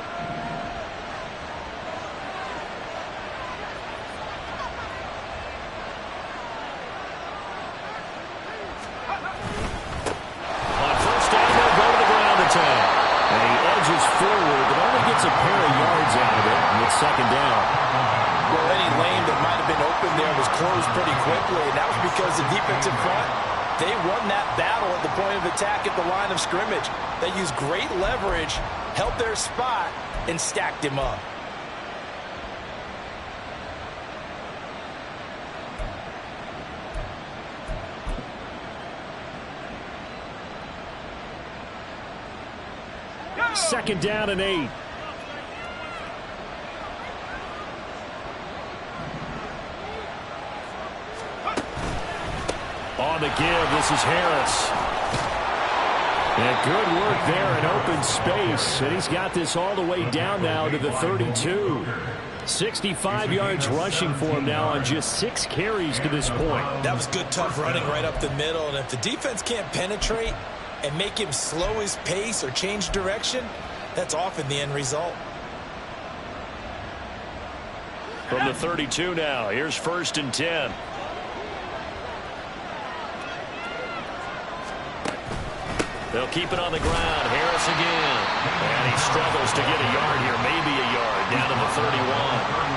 On 1st down, they'll go to the ground attack. And he edges forward, but only gets a pair of yards. second down. Well, any lane that might have been open there was closed pretty quickly, and that was because the defensive front, they won that battle at the point of attack at the line of scrimmage. They used great leverage, held their spot, and stacked him up. Second down and 8. On the give, this is Harris. And good work there in open space. And he's got this all the way down now to the 32. 65 yards rushing for him now on just 6 carries to this point. That was good, tough running right up the middle. And if the defense can't penetrate and make him slow his pace or change direction, that's often the end result. From the 32 now, here's 1st and 10. They'll keep it on the ground. Harris again. And he struggles to get a yard here, maybe a yard, down to the 31.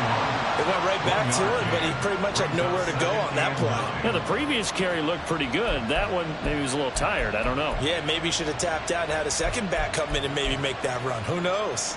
It went right back to him, but he pretty much had nowhere to go on that play. Yeah, the previous carry looked pretty good. That one, maybe he was a little tired. I don't know. Yeah, maybe he should have tapped out and had a second back come in and maybe make that run. Who knows?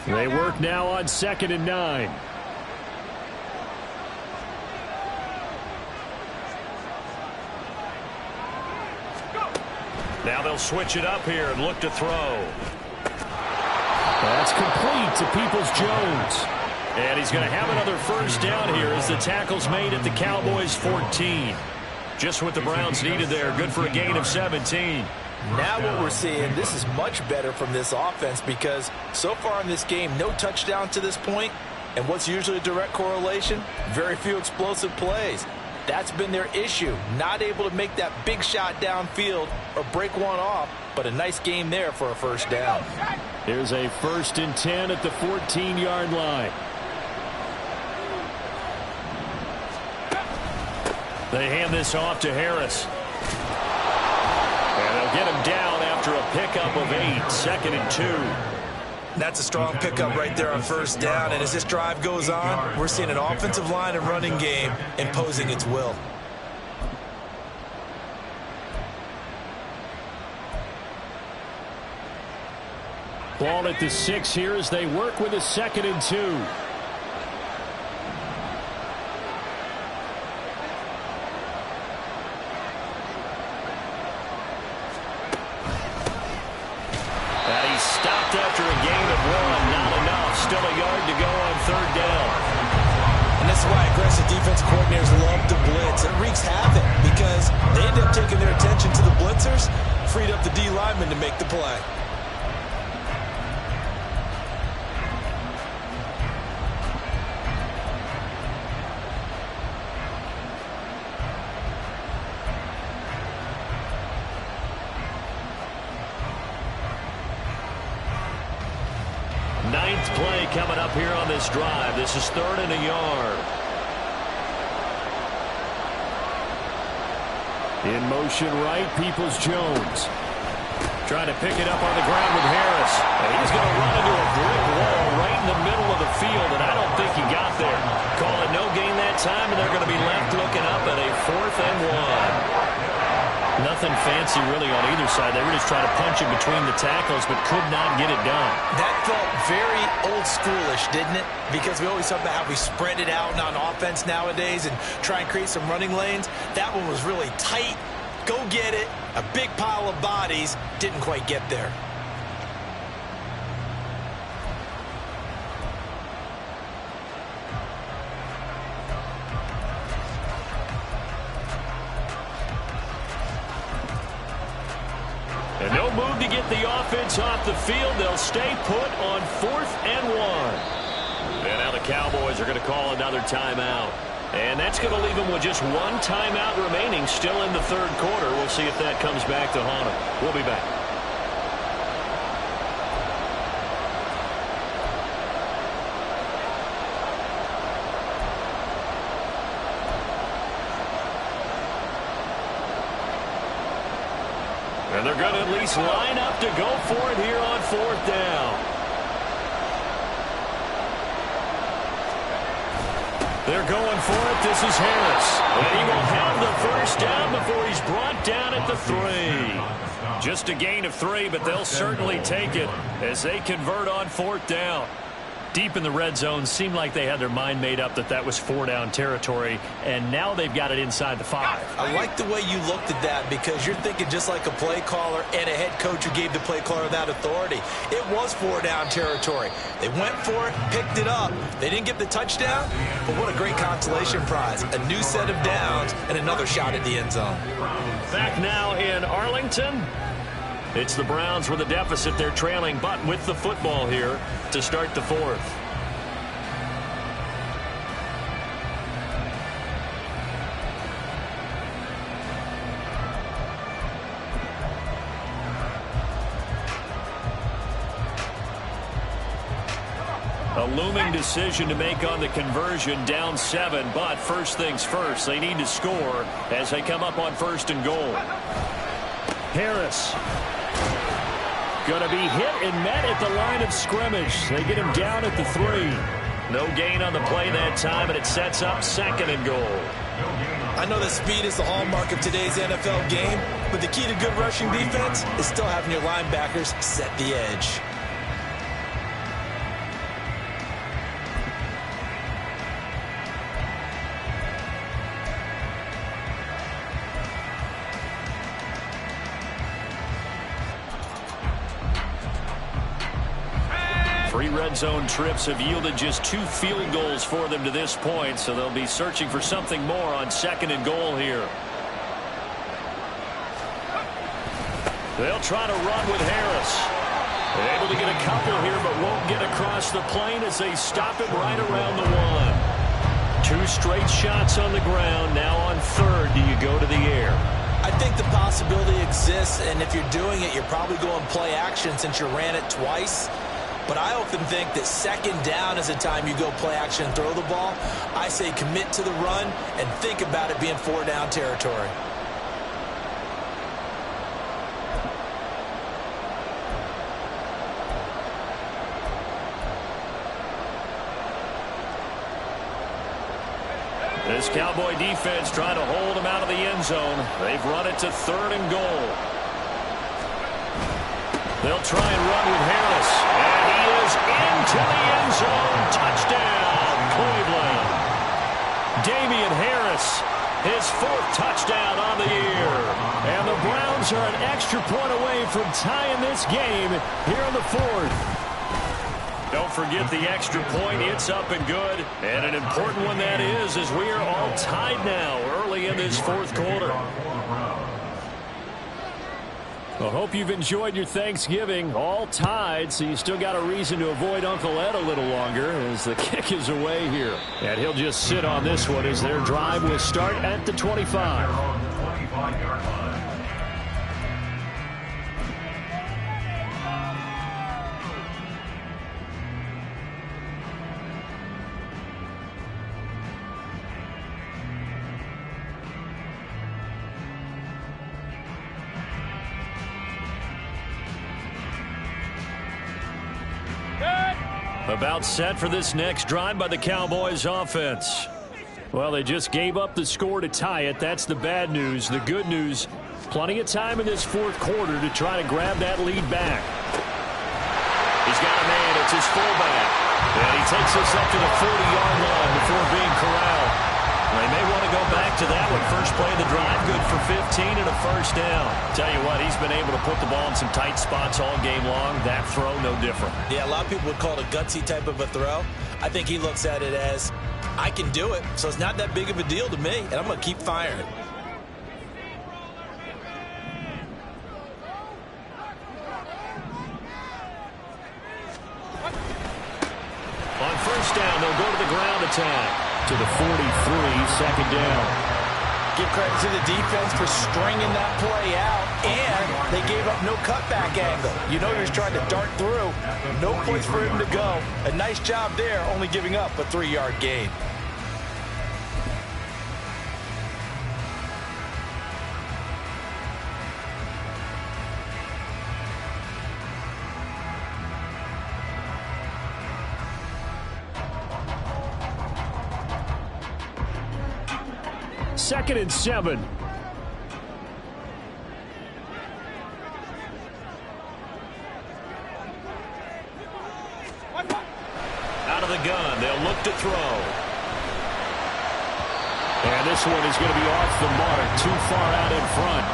They work now on 2nd and 9. Now they'll switch it up here and look to throw. That's complete to Peoples-Jones. And he's going to have another first down here as the tackle's made at the Cowboys' 14. Just what the Browns needed there. Good for a gain of 17. Now what we're seeing, this is much better from this offense because so far in this game, no touchdown to this point. And what's usually a direct correlation? Very few explosive plays. That's been their issue. Not able to make that big shot downfield or break one off, but a nice game there for a first down. Here's a 1st and 10 at the 14-yard line. They hand this off to Harris. And they'll get him down after a pickup of 8, 2nd and 2. That's a strong pickup right there on first down. And as this drive goes on, we're seeing an offensive line and running game imposing its will. Ball at the 6 here as they work with a 2nd and 2. After a gain of 1, not enough. Still a yard to go on 3rd down. And this is why aggressive defense coordinators love to blitz. It wreaks havoc because they end up taking their attention to the blitzers, freed up the D lineman to make the play. Ninth play coming up here on this drive. This is 3rd and a yard. In motion right, Peoples-Jones. Trying to pick it up on the ground with Harris. And he's going to run into a brick wall right in the middle of the field, and I don't think he got there. Call it no gain that time, and they're going to be left looking up at a 4th and 1. Nothing fancy really on either side. They were just trying to punch in between the tackles, but could not get it done. That felt very old schoolish, didn't it? Because we always talk about how we spread it out on offense nowadays and try and create some running lanes. That one was really tight. Go get it. A big pile of bodies. Didn't quite get there. And no move to get the offense off the field. They'll stay put on 4th and 1. And now the Cowboys are going to call another timeout. And that's going to leave them with just 1 timeout remaining still in the 3rd quarter. We'll see if that comes back to haunt them. We'll be back. And they're going to at least line up to go for it here on 4th down. They're going for it. This is Harris. And he will have the first down before he's brought down at the 3. Just a gain of 3, but they'll certainly take it as they convert on 4th down. Deep in the red zone, seemed like they had their mind made up that that was 4-down territory, and now they've got it inside the 5. I like the way you looked at that because you're thinking just like a play caller and a head coach who gave the play caller that authority. It was 4-down territory. They went for it, picked it up. They didn't get the touchdown, but what a great consolation prize. A new set of downs and another shot at the end zone. Back now in Arlington. It's the Browns with a deficit. They're trailing, but with the football here to start the 4th. A looming decision to make on the conversion, down 7, but first things first, they need to score as they come up on 1st and goal. Harris. Going to be hit and met at the line of scrimmage. They get him down at the 3. No gain on the play that time, and it sets up 2nd and goal. I know that speed is the hallmark of today's NFL game, but the key to good rushing defense is still having your linebackers set the edge. Red zone trips have yielded just 2 field goals for them to this point, so they'll be searching for something more on 2nd and goal here. They'll try to run with Harris. They're able to get a couple here, but won't get across the plane as they stop him right around the 1. 2 straight shots on the ground. Now on 3rd, do you go to the air? I think the possibility exists, and if you're doing it, you're probably going play action since you ran it twice. But I often think that 2nd down is the time you go play action and throw the ball. I say commit to the run and think about it being 4-down territory. This Cowboy defense trying to hold him out of the end zone. They've run it to 3rd and goal. They'll try and run with Harris. And he is into the end zone. Touchdown, Cleveland. Damian Harris, his 4th touchdown on the year. And the Browns are an extra point away from tying this game here in the 4th. Don't forget the extra point. It's up and good. And an important one that is, as we are all tied now early in this 4th quarter. I hope you've enjoyed your Thanksgiving. All tied, so you still got a reason to avoid Uncle Ed a little longer as the kick is away here. And he'll just sit on this one as their drive will start at the 25. About set for this next drive by the Cowboys offense. Well, they just gave up the score to tie it. That's the bad news. The good news, plenty of time in this 4th quarter to try to grab that lead back. He's got a man. It's his fullback. And he takes us up to the 40-yard line before being corralled. They may want to go back to that one. First play of the drive, good for 15 and a first down. Tell you what, he's been able to put the ball in some tight spots all game long. That throw, no different. Yeah, a lot of people would call it a gutsy type of a throw. I think he looks at it as, I can do it, so it's not that big of a deal to me, and I'm going to keep firing. On first down, they'll go to the ground attack. To the 43, 2nd down. Give credit to the defense for stringing that play out, and they gave up no cutback angle. You know you're just trying to dart through. No place for him to go. A nice job there, only giving up a 3-yard gain. 2nd and 7. Out of the gun, they'll look to throw. And this one is going to be off the mark, too far out in front.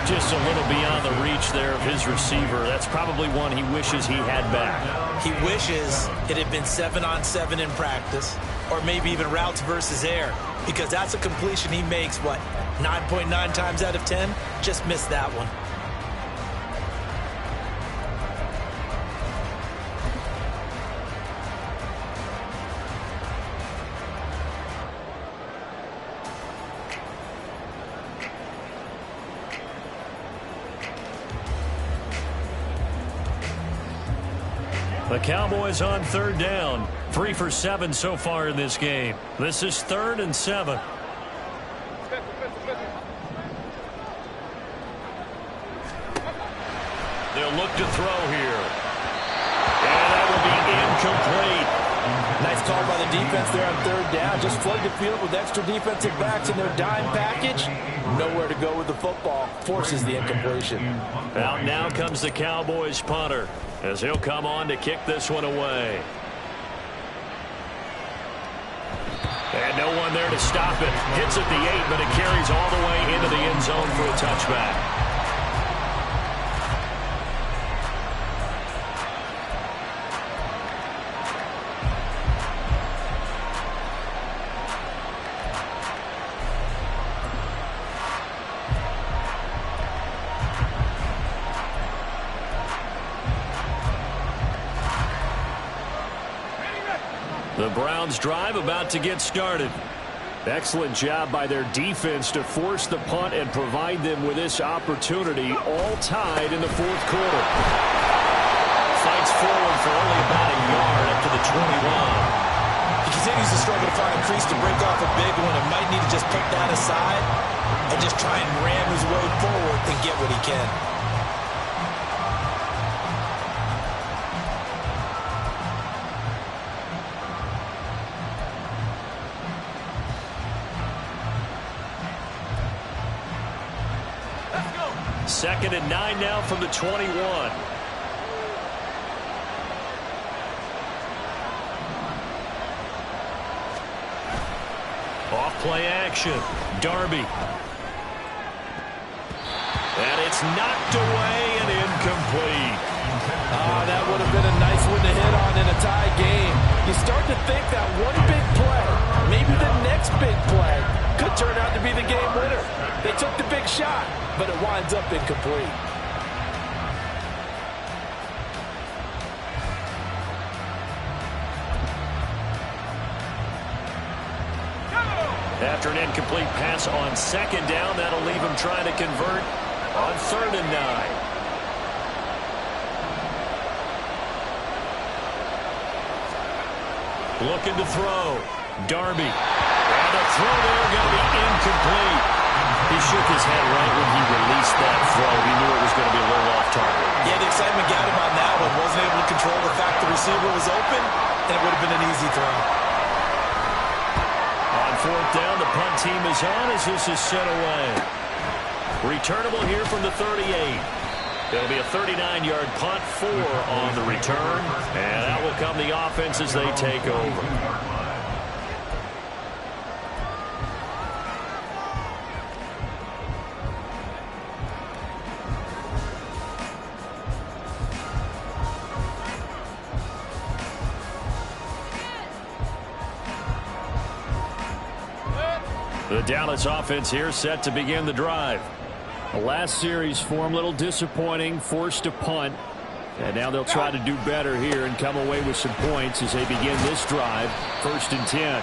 Just a little beyond the reach there of his receiver. That's probably one he wishes he had back. He wishes it had been 7-on-7 in practice, or maybe even routes versus air, because that's a completion he makes, 9.9 times out of 10? Just missed that one. The Cowboys on 3rd down. 3 for 7 so far in this game. This is 3rd and 7. They'll look to throw here. And that will be incomplete. Nice call by the defense there on 3rd down. Just flood the field with extra defensive backs in their dime package. Nowhere to go with the football. Forces the incompletion. Out now comes the Cowboys punter, as he'll come on to kick this one away. And no one there to stop it. Hits at the 8, but it carries all the way into the end zone for a touchback. The Browns drive about to get started. Excellent job by their defense to force the punt and provide them with this opportunity, all tied in the 4th quarter. Fights forward for only about a yard up to the 21. He continues to struggle to find a crease to break off a big one and might need to just put that aside and just try and ram his way forward and get what he can. Second and 9 now from the 21. Off play action. Darby. And it's knocked away and incomplete. That would have been a nice one to hit on in a tie game. You start to think that one big play, maybe the next big play, could turn out to be the game winner. They took the big shot, but it winds up incomplete. After an incomplete pass on 2nd down, that'll leave him trying to convert on 3rd and 9. Looking to throw. Darby. And the throw there going to be incomplete. He shook his head right when he released that throw. He knew it was going to be a little off target. Yeah, the excitement got him on that one. Wasn't able to control the fact the receiver was open, and it would have been an easy throw. On 4th down, the punt team is on as this is sent away. Returnable here from the 38. It'll be a 39-yard punt, 4 on the return. And out will come the offense as they take over. The Dallas offense here set to begin the drive. The last series form a little disappointing, forced to punt. And now they'll try to do better here and come away with some points as they begin this drive. 1st and 10.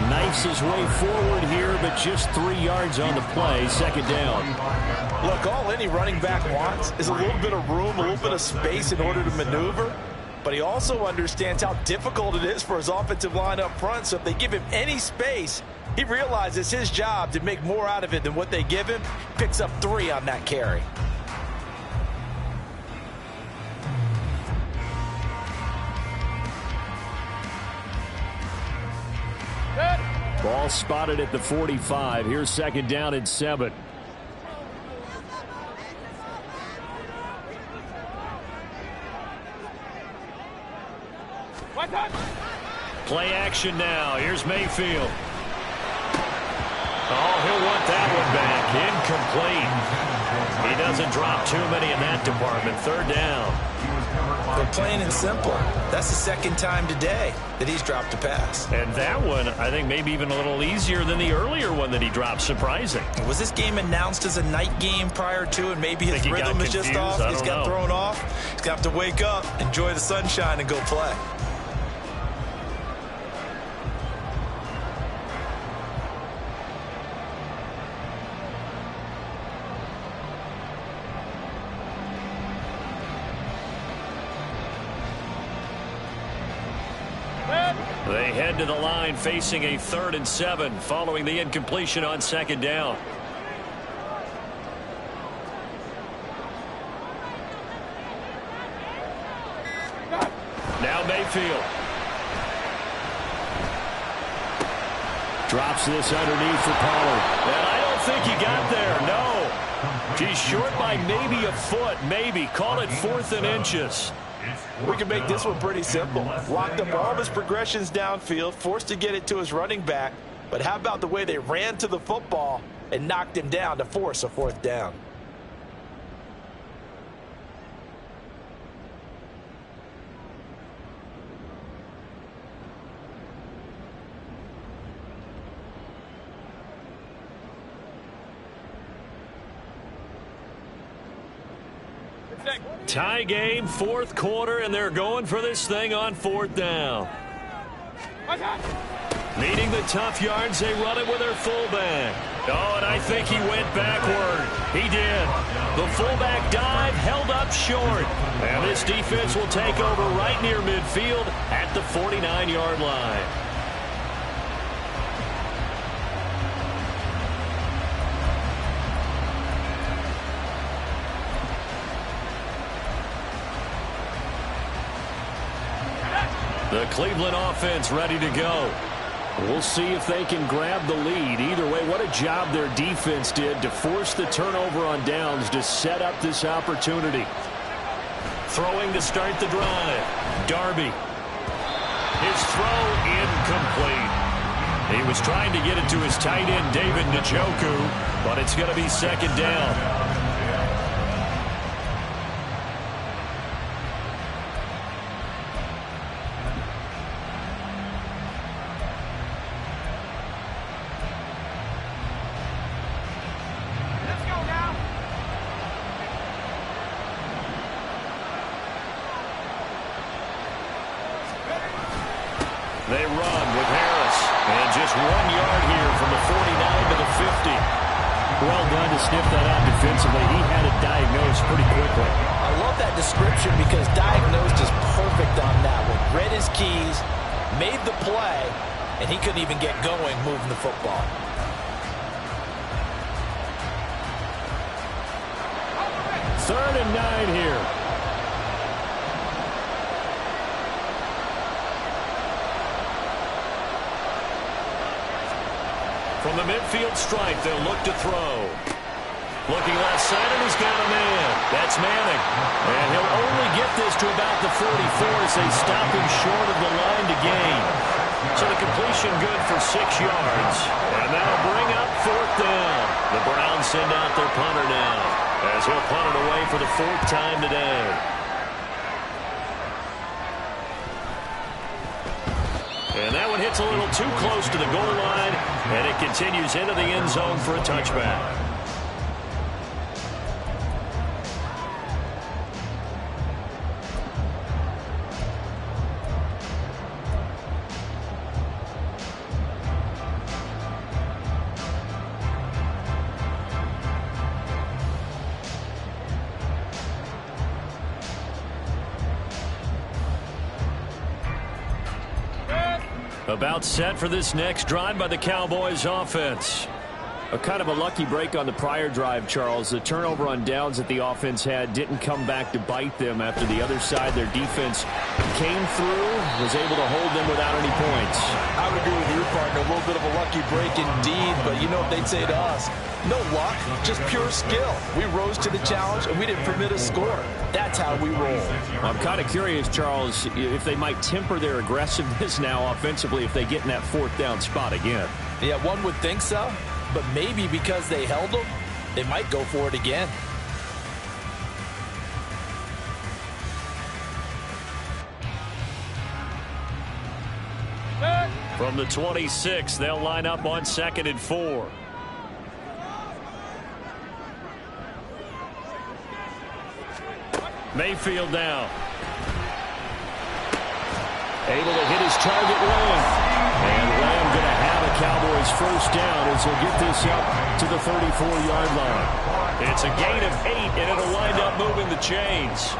Knifes his way forward here, but just 3 yards on the play. 2nd down. Look, all any running back wants is a little bit of room, a little bit of space in order to maneuver. But he also understands how difficult it is for his offensive line up front. So if they give him any space, he realizes his job to make more out of it than what they give him. Picks up 3 on that carry. Ball spotted at the 45. Here's second down and 7. Play action now. Here's Mayfield. Oh, he'll want that one back. Incomplete. He doesn't drop too many in that department. Third down. They're plain and simple. That's the second time today that he's dropped a pass. And that one, I think, maybe even a little easier than the earlier one that he dropped. Surprising. Was this game announced as a night game prior to, and maybe his rhythm is just off? He's got thrown off. He's going to have to wake up, enjoy the sunshine, and go play. They head to the line facing a 3rd and 7 following the incompletion on second down. Now Mayfield. Drops this underneath for Pollard. And I don't think he got there. No. He's short by maybe a foot. Maybe. Call it 4th and inches. We can make this one pretty simple. Locked up all of his progressions downfield, forced to get it to his running back. But how about the way they ran to the football and knocked him down to force a 4th down? Tie game, 4th quarter, and they're going for this thing on 4th down. Needing the tough yards, they run it with their fullback. Oh, and I think he went backward. He did. The fullback dive held up short. And this defense will take over right near midfield at the 49-yard line. The Cleveland offense ready to go. We'll see if they can grab the lead. Either way, what a job their defense did to force the turnover on downs to set up this opportunity. Throwing to start the drive. Darby. His throw incomplete. He was trying to get it to his tight end, David Njoku, but it's going to be second down. They run with Harris. And just 1 yard here from the 49 to the 50. Well done to sniff that out defensively. He had it diagnosed pretty quickly. I love that description because diagnosed is perfect on that one. Read his keys, made the play, and he couldn't even get going moving the football. Third and 9 here. From the midfield stripe, they'll look to throw. Looking left side, and he's got a man. That's Manning. And he'll only get this to about the 44 as they stop him short of the line to gain. So the completion good for 6 yards. And that'll bring up 4th down. The Browns send out their punter now, as he'll punt it away for the 4th time today. And that one hits a little too close to the goal line, and it continues into the end zone for a touchback. About set for this next drive by the Cowboys offense. A kind of a lucky break on the prior drive, Charles. The turnover on downs that the offense had didn't come back to bite them after the other side. Their defense came through, was able to hold them without any points. I would agree with you, partner. A little bit of a lucky break indeed, but you know what they'd say to us? No luck, just pure skill. We rose to the challenge, and we didn't permit a score. That's how we roll. I'm kind of curious, Charles, if they might temper their aggressiveness now offensively if they get in that fourth down spot again. Yeah, one would think so. But maybe because they held them, they might go for it again. From the 26, they'll line up on 2nd and 4. Mayfield now. Able to hit his target, Lamb. And Lamb going to have a Cowboys first down as he'll get this up to the 34-yard line. It's a gain of 8, and it'll wind up moving the chains.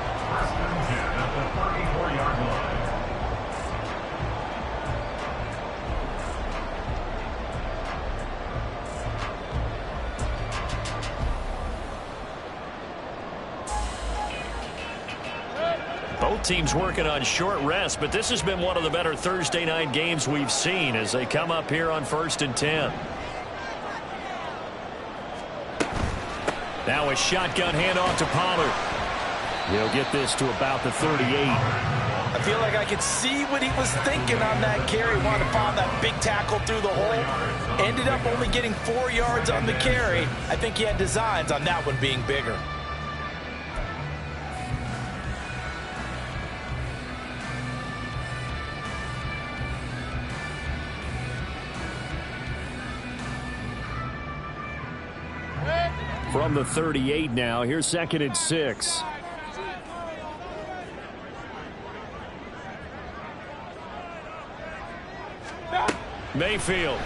Both teams working on short rest, but this has been one of the better Thursday night games we've seen as they come up here on 1st and 10. Now a shotgun handoff to Pollard. He'll get this to about the 38. I feel like I could see what he was thinking on that carry. Wanted to find that big tackle through the hole. Ended up only getting 4 yards on the carry. I think he had designs on that one being bigger. From the 38 now, here's 2nd and 6. Mayfield.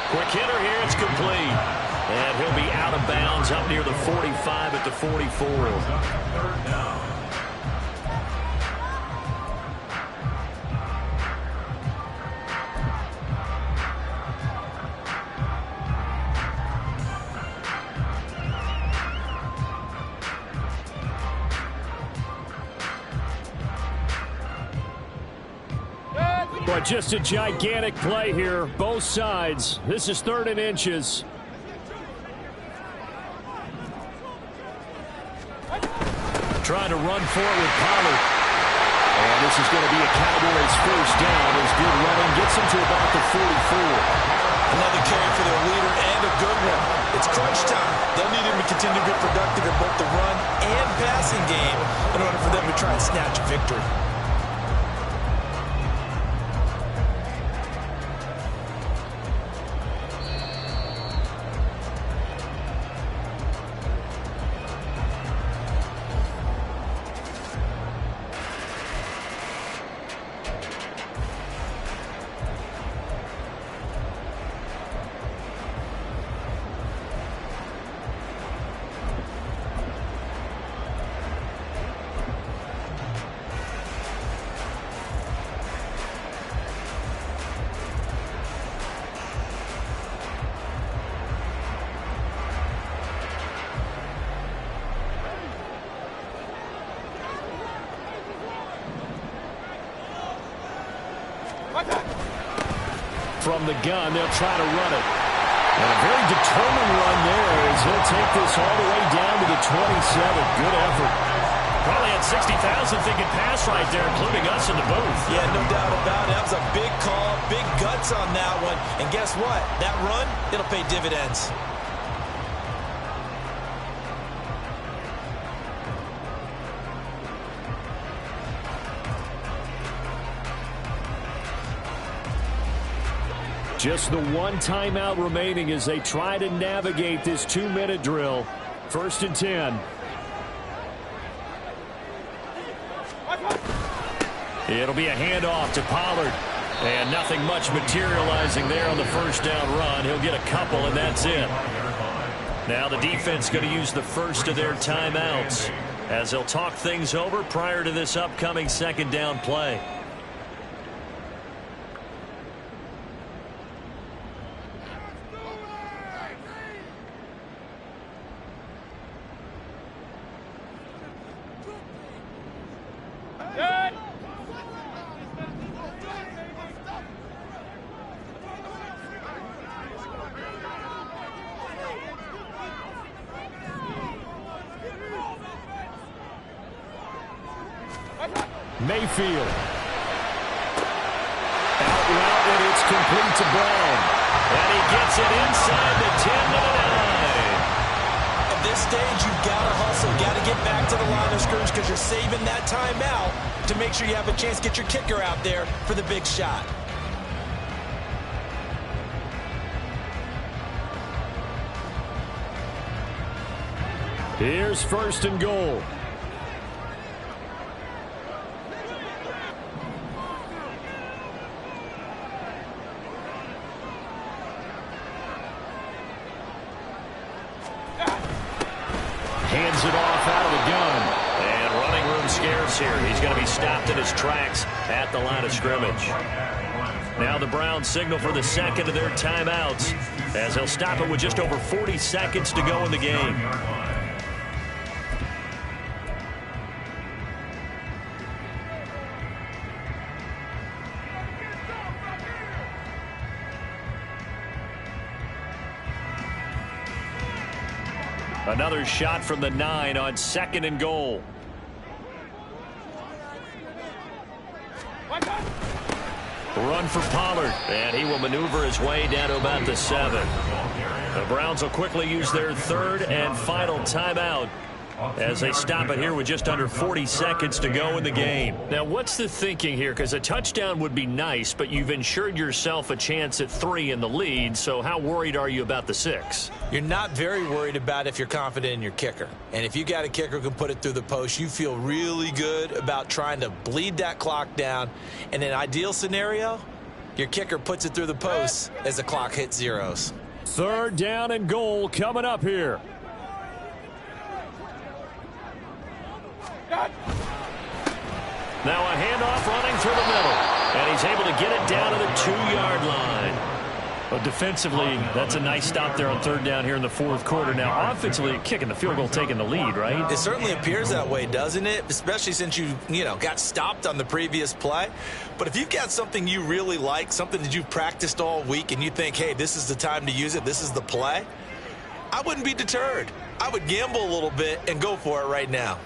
Quick hitter here, it's complete. And he'll be out of bounds up near the 45 at the 44. Third down. But just a gigantic play here, both sides. This is 3rd and inches. Trying to run forward with Pollard. And this is going to be a Cowboys first down as good running gets him to about the 44. Another carry for their leader and a good one. It's crunch time. They'll need him to continue to be productive in both the run and passing game in order for them to try and snatch a victory. From the gun, they'll try to run it. And a very determined run there as he'll take this all the way down to the 27. Good effort. Probably had 60,000 thinking pass right there, including us in the booth. Yeah, no doubt about it. That was a big call, big guts on that one. And guess what? That run, it'll pay dividends. Just the one timeout remaining as they try to navigate this 2-minute drill. 1st and 10. It'll be a handoff to Pollard. And nothing much materializing there on the first down run. He'll get a couple, and that's it. Now the defense going to use the first of their timeouts as they'll talk things over prior to this upcoming 2nd down play. Mayfield. Out route, and it's complete to Brown. And he gets it inside the 10 to the 9. At this stage, you've got to hustle. Got to get back to the line of scrimmage because you're saving that timeout to make sure you have a chance to get your kicker out there for the big shot. Here's 1st and goal. Hands it off out of the gun. And running room scarce here. He's going to be stopped in his tracks at the line of scrimmage. Now the Browns signal for the second of their timeouts as they'll stop it with just over 40 seconds to go in the game. Another shot from the 9 on 2nd and goal. Run for Pollard, and he will maneuver his way down to about the 7. The Browns will quickly use their 3rd and final timeout as they stop it here with just under 40 seconds to go in the game. Now, what's the thinking here? Because a touchdown would be nice, but you've ensured yourself a chance at 3 in the lead, so how worried are you about the 6? You're not very worried about if you're confident in your kicker. And if you got a kicker who can put it through the post, you feel really good about trying to bleed that clock down. In an ideal scenario, your kicker puts it through the post as the clock hits zeros. 3rd down and goal coming up here. Now a handoff running through the middle. And he's able to get it down to the 2-yard line. But defensively, that's a nice stop there on 3rd down here in the 4th quarter. Now, offensively, kicking the field goal, taking the lead, right? It certainly appears that way, doesn't it? Especially since you got stopped on the previous play. But if you've got something you really like, something that you've practiced all week, and you think, hey, this is the time to use it, this is the play, I wouldn't be deterred. I would gamble a little bit and go for it right now.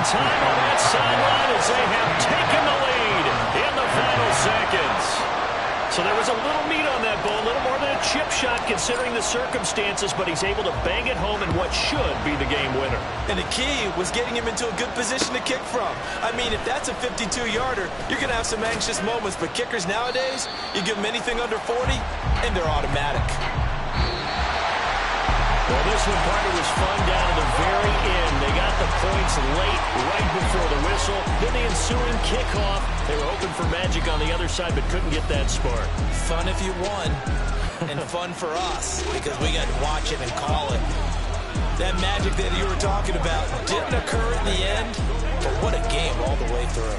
Time on that sideline as they have taken the lead in the final seconds. So there was a little meat on that ball, a little more than a chip shot considering the circumstances, but he's able to bang it home in what should be the game winner. And the key was getting him into a good position to kick from. I mean, if that's a 52-yarder, you're going to have some anxious moments, but kickers nowadays, you give them anything under 40, and they're automatic. Well, this one part was fun down to the very end. They got the points late, right before the whistle. Then the ensuing kickoff. They were hoping for magic on the other side, but couldn't get that spark. Fun if you won, and fun for us, because we got to watch it and call it. That magic that you were talking about didn't occur in the end, but what a game all the way through.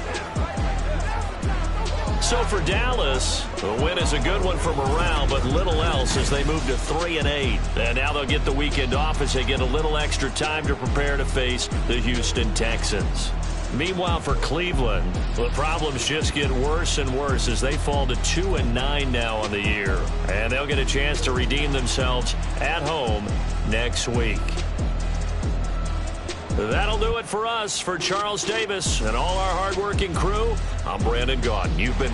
So for Dallas, the win is a good one for morale, but little else as they move to 3-8. And now they'll get the weekend off as they get a little extra time to prepare to face the Houston Texans. Meanwhile, for Cleveland, the problems just get worse and worse as they fall to 2-9 now on the year. And they'll get a chance to redeem themselves at home next week. That'll do it for us. For Charles Davis and all our hardworking crew, I'm Brandon Gaudin. You've been